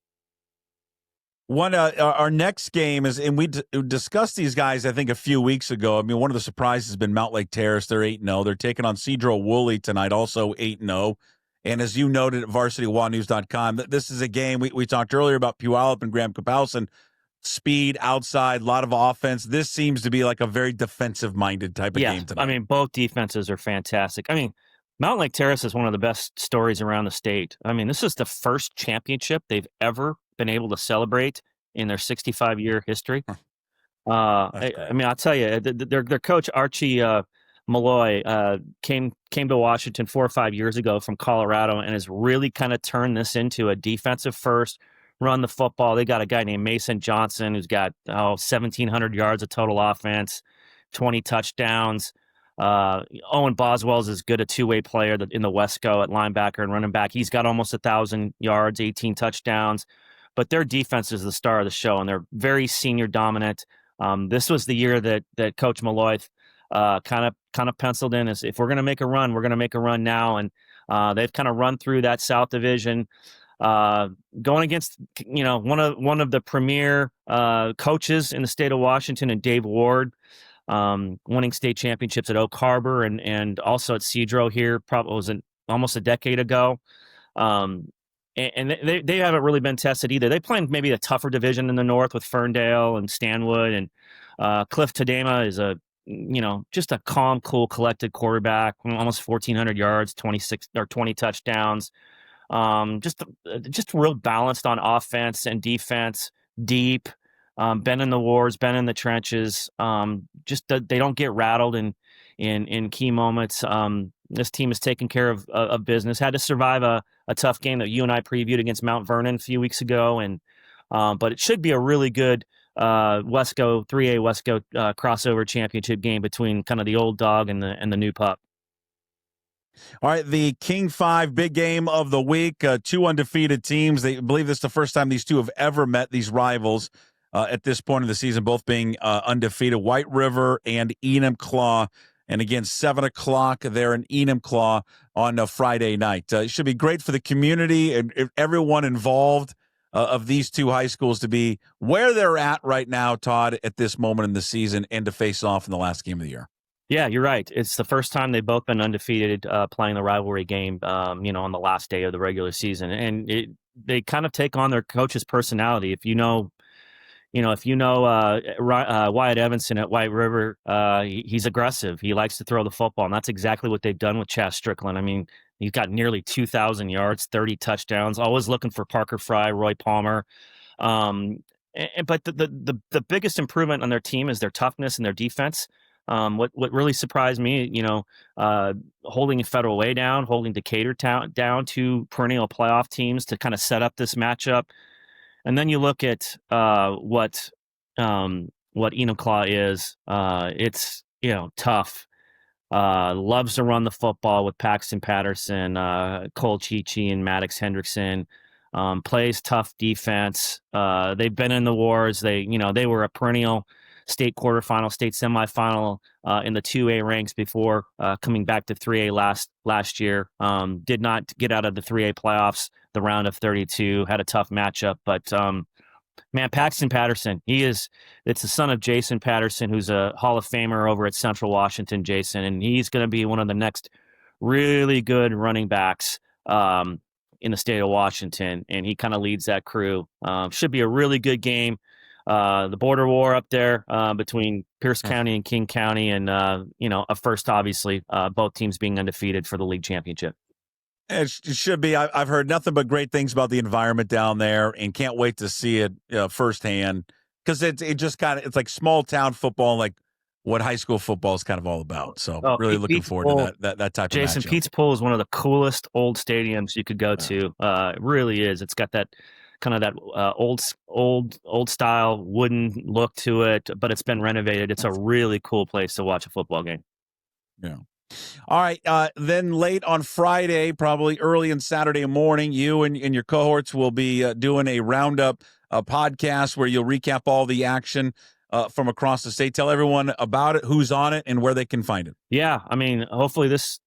Our next game is, and we discussed these guys, I think, a few weeks ago. I mean, one of the surprises has been Mount Lake Terrace. They're 8-0. They're taking on Cedro Woolley tonight, also 8-0. And as you noted at VarsityWanews.com, this is a game we talked earlier about Puyallup and Graham Kapowski. Speed, outside, a lot of offense. This seems to be like a very defensive-minded type of game tonight. I mean, both defenses are fantastic. I mean, Mount Lake Terrace is one of the best stories around the state. I mean, this is the first championship they've ever been able to celebrate in their 65-year history. I mean, I'll tell you, their coach Archie Malloy came to Washington 4 or 5 years ago from Colorado and has really kind of turned this into a defensive first, run the football. They got a guy named Mason Johnson who's got 1,700 yards of total offense, 20 touchdowns. Owen Boswell's as good a two-way player in the Wesco at linebacker and running back. He's got almost 1,000 yards, 18 touchdowns. But their defense is the star of the show, and they're very senior dominant. This was the year that Coach Malloy kind of penciled in as, if we're going to make a run, we're going to make a run now. And they've kind of run through that South Division, going against one of the premier coaches in the state of Washington, and Dave Ward, winning state championships at Oak Harbor and also at Cedro here. Probably was almost a decade ago. And they haven't really been tested either. They play maybe a tougher division in the north with Ferndale and Stanwood, and Cliff Tadema is a just a calm, cool, collected quarterback, almost 1,400 yards, 20 touchdowns. Just real balanced on offense and defense, deep, been in the wars, been in the trenches. They don't get rattled in key moments. This team is taking care of business. Had to survive a tough game that you and I previewed against Mount Vernon a few weeks ago, but it should be a really good 3A Wesco crossover championship game between kind of the old dog and the new pup. All right, the King 5 big game of the week, 2 undefeated teams. They believe this is the first time these two have ever met, these rivals, at this point of the season, both being undefeated, White River and Enumclaw. And again, 7 o'clock there in Enumclaw on a Friday night. It should be great for the community and everyone involved of these two high schools to be where they're at right now, Todd, at this moment in the season and to face off in the last game of the year. Yeah, you're right. It's the first time they've both been undefeated playing the rivalry game, on the last day of the regular season. And they kind of take on their coach's personality. If you know Wyatt Evanson at White River, he's aggressive. He likes to throw the football, and that's exactly what they've done with Chaz Strickland. I mean, he's got nearly 2,000 yards, 30 touchdowns, always looking for Parker Fry, Roy Palmer. But the biggest improvement on their team is their toughness and their defense. What really surprised me, holding Federal Way down, holding Decatur down, 2 perennial playoff teams to kind of set up this matchup. And then you look at what Enumclaw is. It's tough. Loves to run the football with Paxton Patterson, Cole Chichi, and Maddox Hendrickson. Plays tough defense. They've been in the wars. They were a perennial state quarterfinal, state semifinal in the 2A ranks before coming back to 3A last year. Did not get out of the 3A playoffs, the round of 32. Had a tough matchup, but Paxton Patterson, it's the son of Jason Patterson, who's a Hall of Famer over at Central Washington, Jason, and he's going to be one of the next really good running backs in the state of Washington, and he kind of leads that crew. Should be a really good game. The border war up there between Pierce County and King County, and a first, obviously, both teams being undefeated for the league championship. It should be. I've heard nothing but great things about the environment down there, and can't wait to see it firsthand, because it's like small town football, like what high school football is kind of all about. So really looking forward to that type of matchup. Jason, Pete's Pool is one of the coolest old stadiums you could go to. It really is. It's got that kind of that old style wooden look to it, but it's been renovated. It's a really cool place to watch a football game. Yeah. All right. Then late on Friday, probably early in Saturday morning, you and your cohorts will be doing a roundup podcast where you'll recap all the action from across the state. Tell everyone about it, who's on it, and where they can find it. Yeah. I mean, hopefully this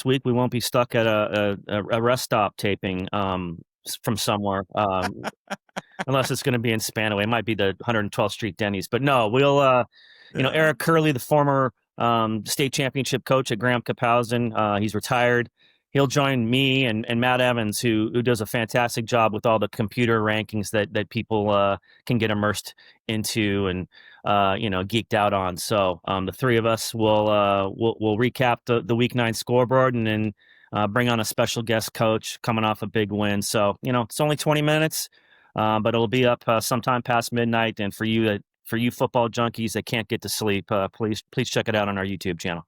week we won't be stuck at a rest stop taping from somewhere, unless it's going to be in Spanaway. It might be the 112th Street Denny's, but no, we'll, Eric Curley, the former state championship coach at Graham Kapowsen, he's retired. He'll join me and Matt Evans, who does a fantastic job with all the computer rankings that people can get immersed into and geeked out on. So the three of us will recap the Week 9 scoreboard, and then bring on a special guest coach coming off a big win. So it's only 20 minutes, but it'll be up sometime past midnight. And for you football junkies that can't get to sleep, please check it out on our YouTube channel.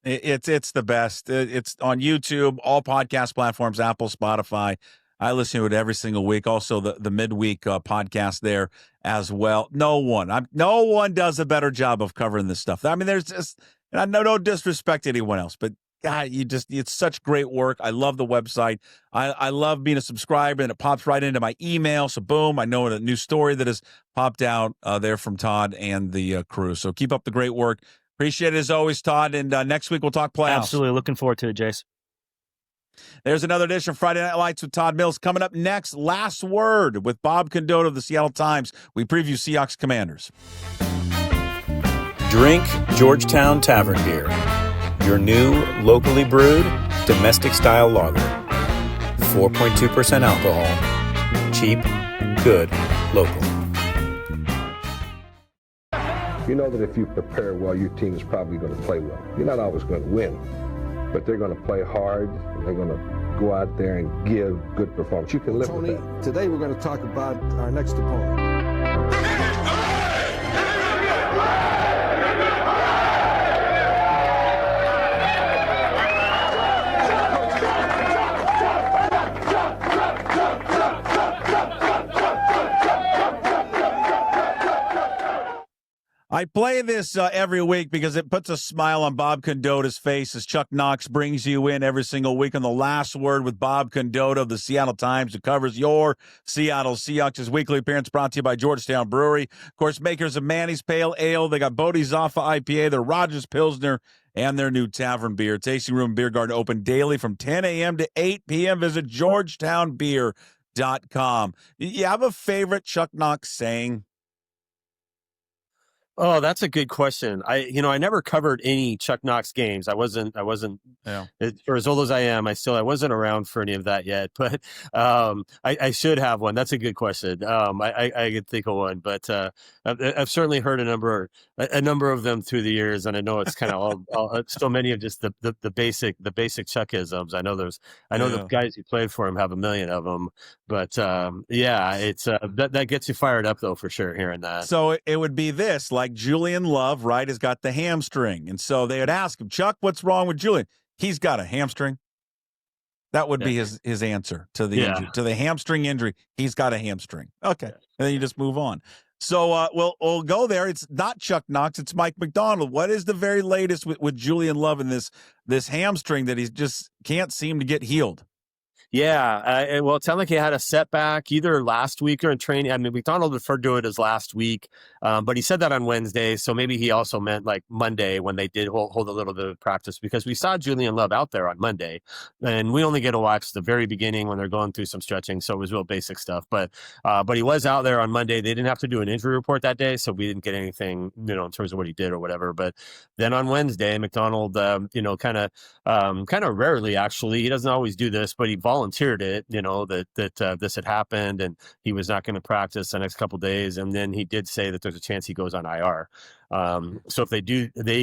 It's the best. It's on YouTube, all podcast platforms, Apple, Spotify. I listen to it every single week. Also, the midweek podcast there as well. No one does a better job of covering this stuff. I mean, there's just no disrespect to anyone else, but God, it's such great work. I love the website. I love being a subscriber, and it pops right into my email. So boom, I know a new story that has popped out there from Todd and the crew. So keep up the great work. Appreciate it as always, Todd. And next week we'll talk playoffs. Absolutely. Looking forward to it, Jace. There's another edition of Friday Night Lights with Todd Milles. Coming up next, Last Word with Bob Condotta of the Seattle Times. We preview Seahawks Commanders. Drink Georgetown Tavern Beer. Your new, locally brewed, domestic-style lager. 4.2% alcohol. Cheap, good, local. You know that if you prepare well, your team is probably going to play well. You're not always going to win, but they're going to play hard. And they're going to go out there and give good performance. You can live with that. Today we're going to talk about our next opponent. I play this every week because it puts a smile on Bob Condotta's face as Chuck Knox brings you in every single week on The Last Word with Bob Condotta of the Seattle Times, who covers your Seattle Seahawks. His weekly appearance brought to you by Georgetown Brewery. Of course, makers of Manny's Pale Ale. They got Bodie's Zaffa IPA, their Rogers Pilsner, and their new Tavern Beer. Tasting Room Beer Garden open daily from 10 a.m. to 8 p.m. Visit GeorgetownBeer.com. You have a favorite Chuck Knox saying? Oh, that's a good question. I never covered any Chuck Knox games. I wasn't, for as old as I am, I wasn't around for any of that yet, but, I should have one. That's a good question. I could think of one, but, I've certainly heard a number of them through the years. And I know it's kind of all so many of just the basic Chuckisms. I know the guys who played for him have a million of them, but, it's, that gets you fired up though, for sure, hearing that. So it would be this, like Julian Love, right, has got the hamstring. And so they would ask him, Chuck, what's wrong with Julian? He's got a hamstring. That would be his answer to the injury, to the hamstring injury. He's got a hamstring. Okay. And then you just move on. So we'll go there. It's not Chuck Knox. It's Mike McDonald. What is the very latest with Julian Love and this hamstring that he just can't seem to get healed? Yeah, well, it sounded like he had a setback either last week or in training. I mean, McDonald referred to it as last week, but he said that on Wednesday, so maybe he also meant like Monday when they did hold a little bit of practice, because we saw Julian Love out there on Monday, and we only get to watch the very beginning when they're going through some stretching, so it was real basic stuff. But he was out there on Monday. They didn't have to do an injury report that day, so we didn't get anything, in terms of what he did or whatever. But then on Wednesday, McDonald, kind of rarely, actually, he doesn't always do this, but he volunteered it, that this had happened and he was not going to practice the next couple of days. And then he did say that there's a chance he goes on IR. So if they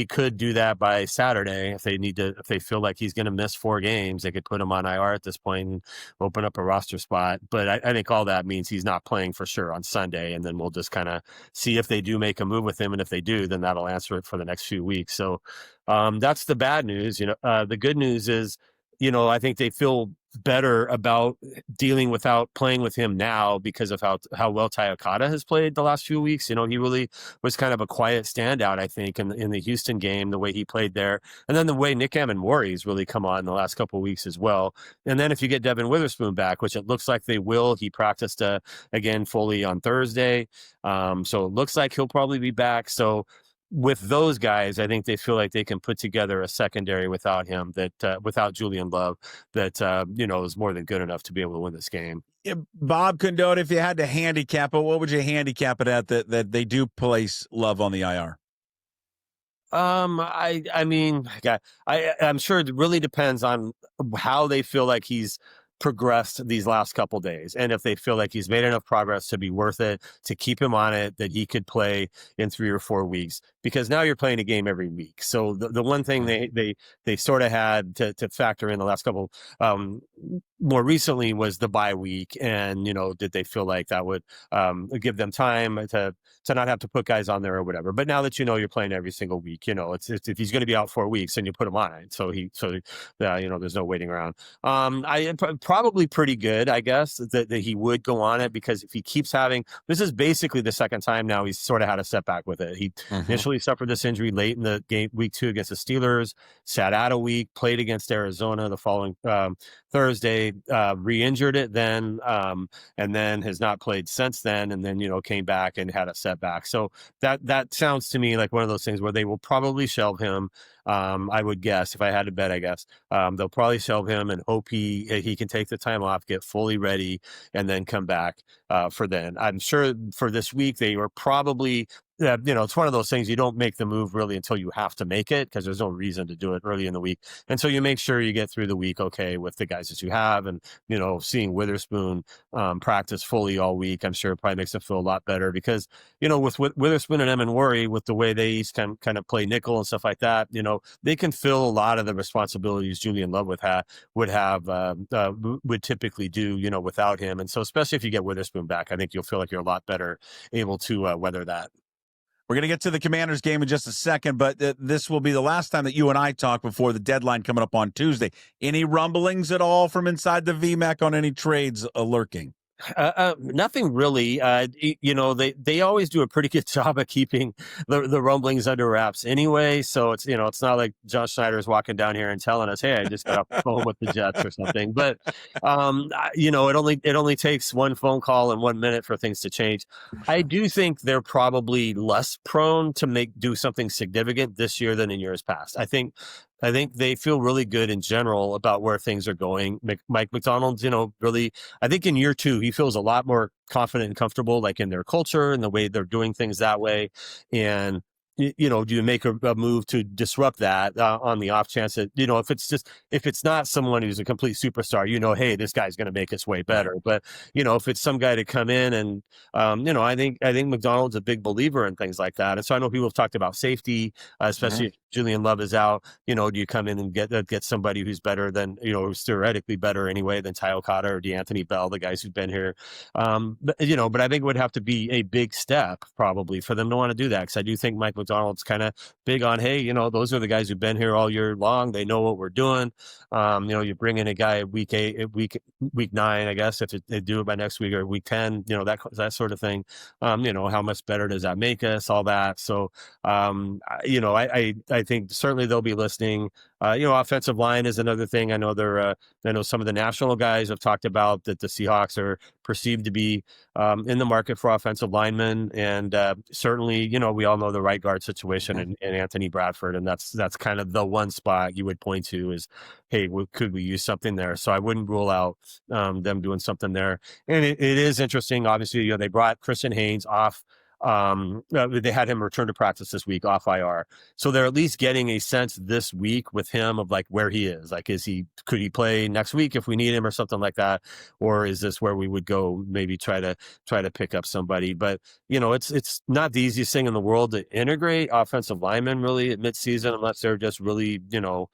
could do that by Saturday. If they feel like he's going to miss 4 games, they could put him on IR at this point and open up a roster spot. But I think all that means he's not playing for sure on Sunday. And then we'll just kind of see if they do make a move with him. And if they do, then that'll answer it for the next few weeks. So, that's the bad news. The good news is, I think they feel better about dealing without playing with him now because of how well Ty Okada has played the last few weeks. He really was kind of a quiet standout, I think, in the Houston game, the way he played there. And then the way Nick Amon-Mori's really come on the last couple of weeks as well. And then if you get Devin Witherspoon back, which it looks like they will, he practiced again fully on Thursday. So it looks like he'll probably be back. So with those guys, I think they feel like they can put together a secondary without him, without Julian Love, that is more than good enough to be able to win this game. Yeah, Bob Condotta, if you had to handicap it, what would you handicap it at that they do place Love on the IR? I'm sure it really depends on how they feel like he's progressed these last couple days, and if they feel like he's made enough progress to be worth it to keep him on it, that he could play in 3 or 4 weeks, because now you're playing a game every week. So the one thing they sort of had to factor in the last couple more recently was the bye week, and did they feel like that would give them time to not have to put guys on there or whatever. But now that you're playing every single week, it's if he's going to be out 4 weeks, then you put him on it, so there's no waiting around. Probably pretty good, I guess, that he would go on it, because if he keeps having, this is basically the second time now he's sort of had a setback with it. He initially suffered this injury late in the game, week 2 against the Steelers, sat out a week, played against Arizona the following Thursday, re-injured it then, and then has not played since then, and then came back and had a setback. So that sounds to me like one of those things where they will probably shelve him. I would guess, if I had to bet, they'll probably shelve him and hope he can take the time off, get fully ready, and then come back for then. I'm sure for this week they were probably it's one of those things you don't make the move really until you have to make it because there's no reason to do it early in the week. And so you make sure you get through the week okay with the guys that you have. And, seeing Witherspoon practice fully all week, I'm sure it probably makes them feel a lot better because, with Witherspoon and Emin with the way they each kind of play nickel and stuff like that, they can fill a lot of the responsibilities Julian Love would typically do, without him. And so especially if you get Witherspoon back, I think you'll feel like you're a lot better able to weather that. We're going to get to the Commanders game in just a second, but this will be the last time that you and I talk before the deadline coming up on Tuesday. Any rumblings at all from inside the VMAC on any trades lurking? Nothing really. They always do a pretty good job of keeping the rumblings under wraps anyway. So it's not like John Schneider's walking down here and telling us, "Hey, I just got off the phone with the Jets" or something. But it only takes one phone call and 1 minute for things to change. I do think they're probably less prone to do something significant this year than in years past. I think they feel really good in general about where things are going. Mike Macdonald's, really, I think in year 2, he feels a lot more confident and comfortable, like in their culture and the way they're doing things that way. And, do you make a move to disrupt that on the off chance that, if it's not someone who's a complete superstar, hey, this guy's going to make us way better. But, if it's some guy to come in and, I think McDonald's a big believer in things like that. And so I know people have talked about safety, especially if Julian Love is out, do you come in and get somebody who's better than, who's theoretically better anyway than Ty Okada or DeAnthony Bell, the guys who've been here. But I think it would have to be a big step probably for them to want to do that. Because I do think Mike McDonald's kind of big on, hey, those are the guys who've been here all year long. They know what we're doing. You bring in a guy week 9, I guess, if they do it by next week or week 10, that sort of thing. How much better does that make us? All that. So, I think certainly they'll be listening. Offensive line is another thing. I know I know some of the national guys have talked about that the Seahawks are perceived to be in the market for offensive linemen. And certainly, we all know the right guard situation and Anthony Bradford. And that's kind of the one spot you would point to is, hey, could we use something there? So I wouldn't rule out them doing something there. And it is interesting. Obviously, they brought Christian Haynes off. They had him return to practice this week off IR. So they're at least getting a sense this week with him of like where he is. Like, could he play next week if we need him or something like that? Or is this where we would go maybe try to pick up somebody? But, it's not the easiest thing in the world to integrate offensive linemen really at midseason unless they're just really, the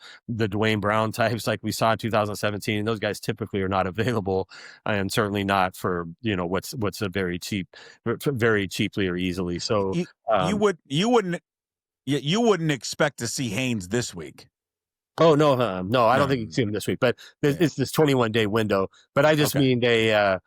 Dwayne Brown types like we saw in 2017. Those guys typically are not available and certainly not for, what's a very cheaply or easily. So you wouldn't expect to see Haynes this week. Oh no, I don't think you can see him this week. But it's this 21-day window. But I just mean they at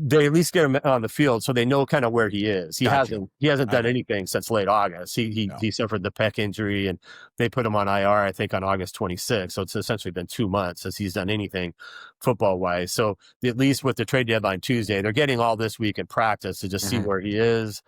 least get him on the field so they know kind of where he is. He hasn't done anything since late August. He suffered the pec injury and they put him on IR, I think, on August 26th. So it's essentially been 2 months since he's done anything football wise. So at least with the trade deadline Tuesday, they're getting all this week in practice to just see where he is.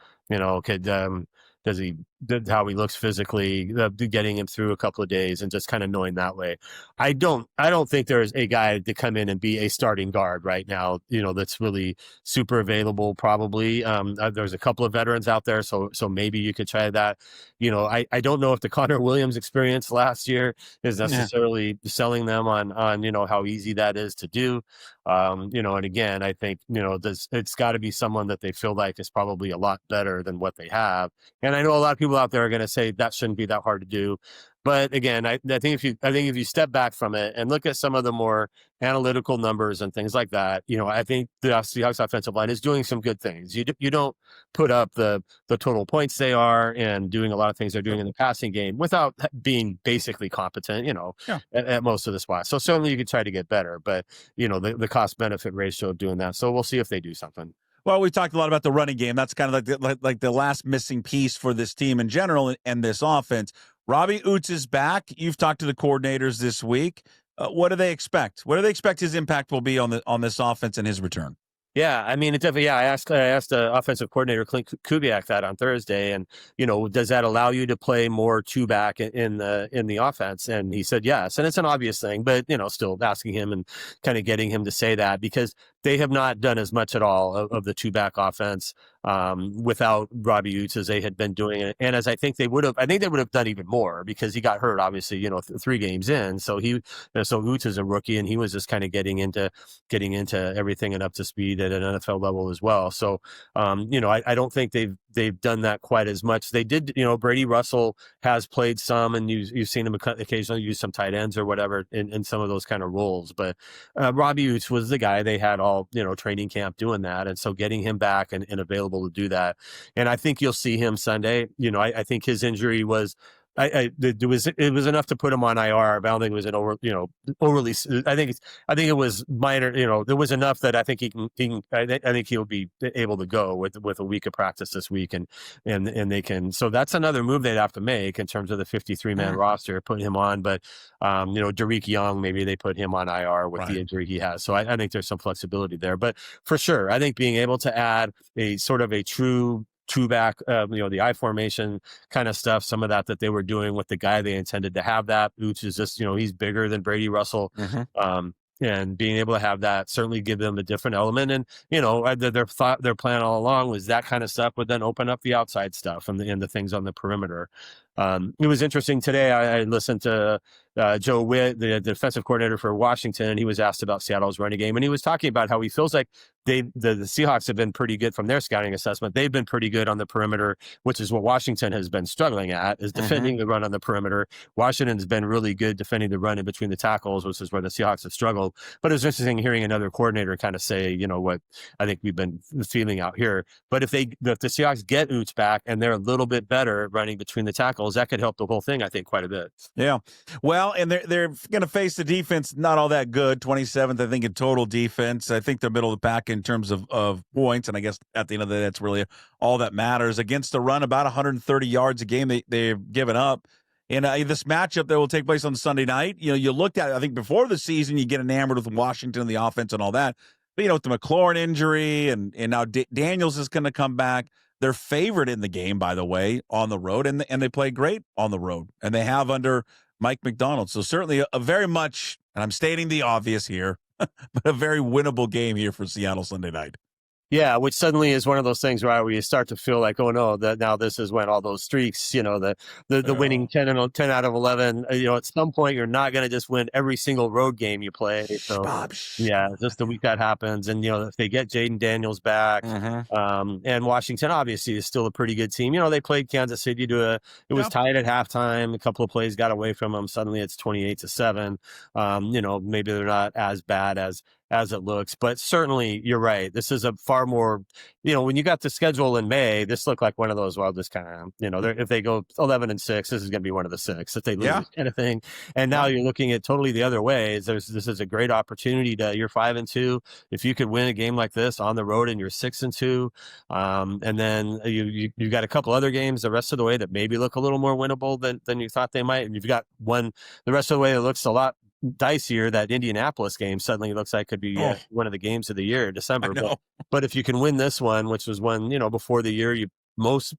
How he looks physically, getting him through a couple of days and just kind of knowing that way. I don't think there's a guy to come in and be a starting guard right now, that's really super available probably. There's a couple of veterans out there. So maybe you could try that. I don't know if the Connor Williams experience last year is necessarily selling them on how easy that is to do. And again, I think, it's got to be someone that they feel like is probably a lot better than what they have. And I know a lot of people out there are going to say that shouldn't be that hard to do. But again, I think if you step back from it and look at some of the more analytical numbers and things like that, I think the Seahawks offensive line is doing some good things. You don't put up the total points they are and doing a lot of things they're doing in the passing game without being basically competent, at most of the spots. So certainly you could try to get better, but the cost benefit ratio of doing that. So we'll see if they do something. Well, we talked a lot about the running game. That's kind of like the last missing piece for this team in general and this offense. Robbie Oots is back. You've talked to the coordinators this week. What do they expect? What do they expect his impact will be on this offense and his return? Yeah, I mean, it definitely. Yeah, I asked the offensive coordinator Clint Kubiak that on Thursday, and does that allow you to play more two back in the offense? And he said yes, and it's an obvious thing, but still asking him and kind of getting him to say that because they have not done as much at all of the two-back offense without Robbie Utes as they had been doing it. And as I think they would have done even more because he got hurt, obviously, 3 games in. So Utes is a rookie and he was just kind of getting into everything and up to speed at an NFL level as well. So, I don't think they've done that quite as much. They did, Brady Russell has played some and you've seen him occasionally use some tight ends or whatever in some of those kind of roles. But Robbie Utes was the guy they had all, training camp doing that. And so getting him back and available to do that. And I think you'll see him Sunday. I think his injury was, it was enough to put him on IR. But I don't think it was an overly. I think it was minor. There was enough that I think he can. I think he'll be able to go with a week of practice this week, and they can. So that's another move they'd have to make in terms of the 53-man roster, putting him on. But Derek Young, maybe they put him on IR with the injury he has. So I think there's some flexibility there. But for sure, I think being able to add a sort of a true two-back, the I formation kind of stuff, some of that they were doing with the guy they intended to have that. Utes is just, he's bigger than Brady Russell. And being able to have that certainly give them a different element. And, their plan all along was that kind of stuff would then open up the outside stuff and the things on the perimeter. It was interesting today. I listened to Joe Witt, the defensive coordinator for Washington, and he was asked about Seattle's running game. And he was talking about how he feels like the Seahawks have been pretty good from their scouting assessment. They've been pretty good on the perimeter, which is what Washington has been struggling at, is defending the run on the perimeter. Washington's been really good defending the run in between the tackles, which is where the Seahawks have struggled. But it was interesting hearing another coordinator kind of say, what I think we've been feeling out here. But if the Seahawks get Utes back and they're a little bit better running between the tackles, that could help the whole thing, I think, quite a bit. Yeah. Well, and they're going to face the defense not all that good, 27th, I think, in total defense. I think they're middle of the pack in terms of points, and I guess at the end of the day, that's really all that matters. Against the run, about 130 yards a game they've given up. And this matchup that will take place on Sunday night, you looked at it, I think before the season, you get enamored with Washington and the offense and all that. But, with the McLaurin injury and now Daniels is going to come back. They're favored in the game, by the way, on the road, and they play great on the road, and they have under Mike McDonald. So certainly a very much, and I'm stating the obvious here, but a very winnable game here for Seattle Sunday night. Yeah, which suddenly is one of those things where you start to feel like, oh no, that now this is when all those streaks, the winning 10 out of 11. At some point you're not going to just win every single road game you play. So yeah, just the week that happens, and if they get Jaden Daniels back, and Washington obviously is still a pretty good team. They played Kansas City it was tied at halftime. A couple of plays got away from them. Suddenly it's 28-7. Maybe they're not as bad as it looks, but certainly you're right. This is a far more, when you got the schedule in May, this looked like one of those, well, just kind of, if they go 11-6, this is going to be one of the 6 if they lose, kind of thing. And now you're looking at totally the other way. This is a great opportunity you're 5-2. If you could win a game like this on the road and you're 6-2, and then you got a couple other games the rest of the way that maybe look a little more winnable than you thought they might. And you've got one the rest of the way that looks a lot dicier. That Indianapolis game suddenly looks like could be one of the games of the year in December. But if you can win this one, which was one, before the year, most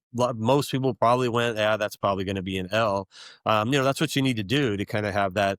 people probably went, that's probably going to be an L. That's what you need to do to kind of have that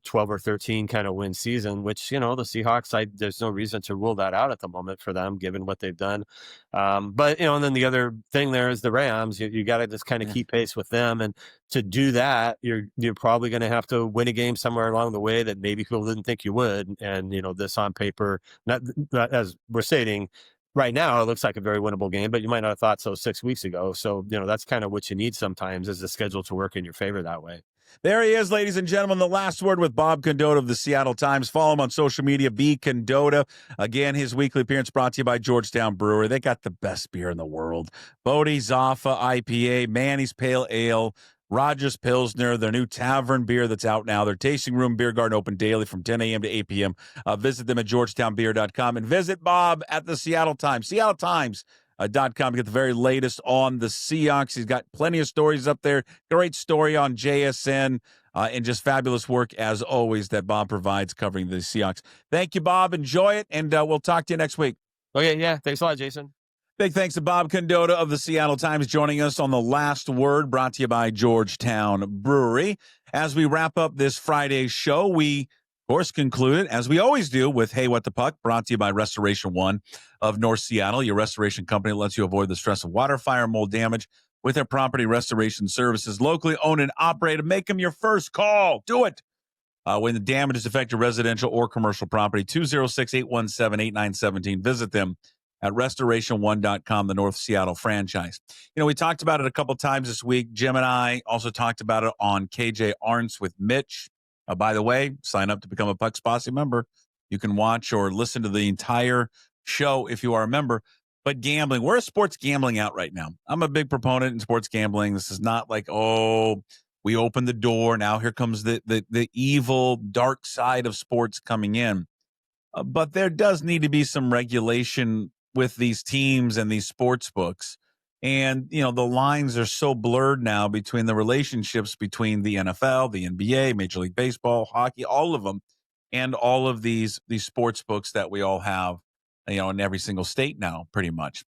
12 or 13 kind of win season, which, the Seahawks, there's no reason to rule that out at the moment for them, given what they've done. But, and then the other thing there is the Rams. You got to just kind of keep pace with them. And to do that, you're probably going to have to win a game somewhere along the way that maybe people didn't think you would. And, this on paper, not as we're stating, right now, it looks like a very winnable game, but you might not have thought so 6 weeks ago. So, that's kind of what you need sometimes, is the schedule to work in your favor that way. There he is, ladies and gentlemen. The last word with Bob Condotta of the Seattle Times. Follow him on social media, B. Condotta. Again, his weekly appearance brought to you by Georgetown Brewery. They got the best beer in the world. Bodie, Zaffa, IPA, Manny's Pale Ale, Rogers Pilsner, their new tavern beer that's out now. Their tasting room, beer garden, open daily from 10 a.m. to 8 p.m. Visit them at georgetownbeer.com and visit Bob at the Seattle Times, seattletimes.com to get the very latest on the Seahawks. He's got plenty of stories up there. Great story on JSN and just fabulous work, as always, that Bob provides covering the Seahawks. Thank you, Bob. Enjoy it, and we'll talk to you next week. Okay, yeah. Thanks a lot, Jason. Big thanks to Bob Condotta of the Seattle Times joining us on The Last Word, brought to you by Georgetown Brewery. As we wrap up this Friday's show, we course, concluded, as we always do, with Hey, What the Puck, brought to you by Restoration One of North Seattle, your restoration company that lets you avoid the stress of water, fire, mold damage with their property restoration services. Locally owned and operated. Make them your first call. Do it. When the damage has affected residential or commercial property, 206-817-8917. Visit them at restoration1.com, the North Seattle franchise. You know, we talked about it a couple times this week. Jim and I also talked about it on KJ Arntz with Mitch. By the way, sign up to become a Puck's Posse member. You can watch or listen to the entire show if you are a member. But gambling, where's sports gambling out right now? I'm a big proponent in sports gambling. This is not like, oh, we opened the door. Now here comes the evil, dark side of sports coming in. But there does need to be some regulation with these teams and these sports books. And, you know, the lines are so blurred now between the relationships between the NFL, the NBA, Major League Baseball, hockey, all of them, and all of these sports books that we all have, you know, in every single state now, pretty much.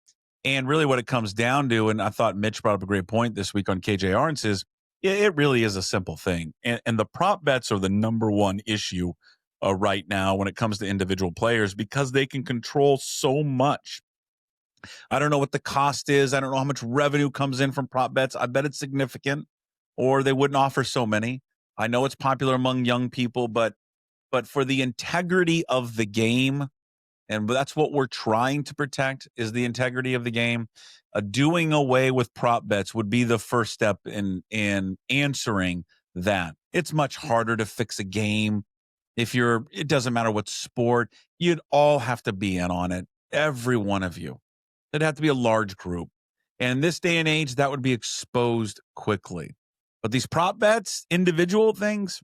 And really what it comes down to, and I thought Mitch brought up a great point this week on KJ Arntz, is it really is a simple thing. And the prop bets are the number one issue right now when it comes to individual players, because they can control so much. I don't know what the cost is. I don't know how much revenue comes in from prop bets. I bet it's significant, or they wouldn't offer so many. I know it's popular among young people, but for the integrity of the game, and that's what we're trying to protect, is the integrity of the game. Doing away with prop bets would be the first step in answering that. It's much harder to fix a game. It doesn't matter what sport, you'd all have to be in on it. Every one of you. It'd have to be a large group. And in this day and age, that would be exposed quickly. But these prop bets, individual things,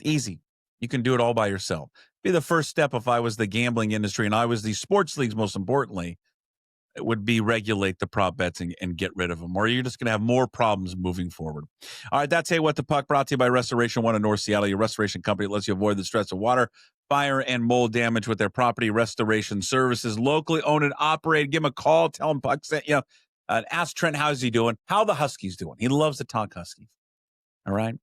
easy. You can do it all by yourself. Be the first step if I was the gambling industry and I was the sports leagues, most importantly, it would be regulate the prop bets and get rid of them, or you're just going to have more problems moving forward. All right, that's Hey, What the Puck, brought to you by Restoration One of North Seattle, your restoration company that lets you avoid the stress of water, fire, and mold damage with their property restoration services. Locally owned and operated. Give them a call. Tell them Puck sent you. Ask Trent, how's he doing? How the Huskies doing? He loves to talk Huskies. All right.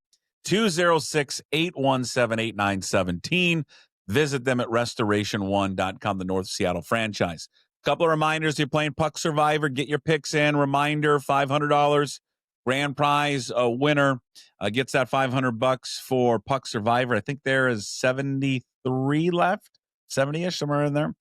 206-817-8917. Visit them at restoration1.com, the North Seattle franchise. Couple of reminders. You're playing Puck Survivor. Get your picks in. Reminder, $500. Grand prize winner gets that $500 for Puck Survivor. I think there is 73 left, 70-ish, somewhere in there.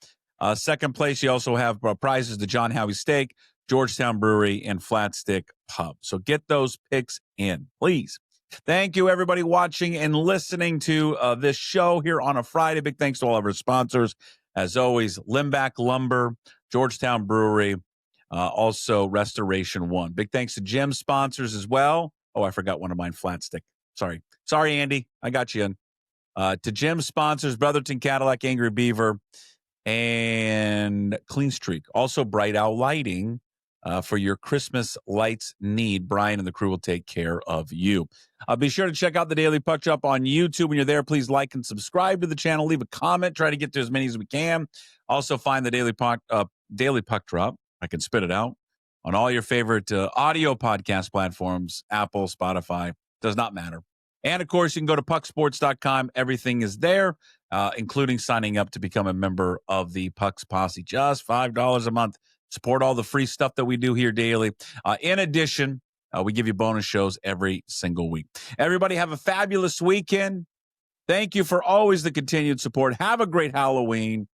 Second place, you also have prizes to John Howie Steak, Georgetown Brewery, and Flat Stick Pub. So get those picks in, please. Thank you, everybody watching and listening to this show here on a Friday. Big thanks to all of our sponsors. As always, Limbach Lumber, Georgetown Brewery, also Restoration One. Big thanks to Jim's sponsors as well. Oh, I forgot one of mine, Flat Stick. Sorry, Andy. I got you in. To Jim's sponsors, Brotherton Cadillac, Angry Beaver, and Clean Streak. Also, Bright Owl Lighting for your Christmas lights need. Brian and the crew will take care of you. Be sure to check out the Daily Puck Drop on YouTube. When you're there, please like and subscribe to the channel. Leave a comment. Try to get to as many as we can. Also, find the Daily Puck Drop. I can spit it out on all your favorite audio podcast platforms, Apple, Spotify. Does not matter. And, of course, you can go to PuckSports.com. Everything is there, including signing up to become a member of the Puck's Posse. Just $5 a month. Support all the free stuff that we do here daily. In addition, we give you bonus shows every single week. Everybody have a fabulous weekend. Thank you for always the continued support. Have a great Halloween.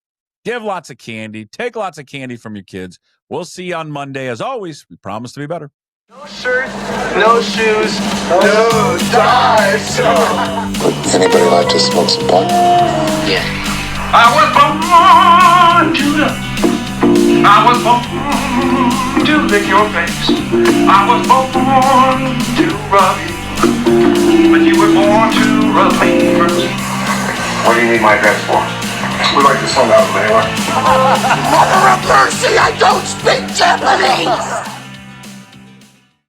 Give lots of candy. Take lots of candy from your kids. We'll see you on Monday. As always, we promise to be better. No shirt, no shoes, no ties. Would anybody like to smoke some pot? Yeah. I was born to lick your face. I was born to rub you, but you were born to rub me first. What do you need my address for? We'd like to send out a mailer. Mother of mercy, I don't speak Japanese!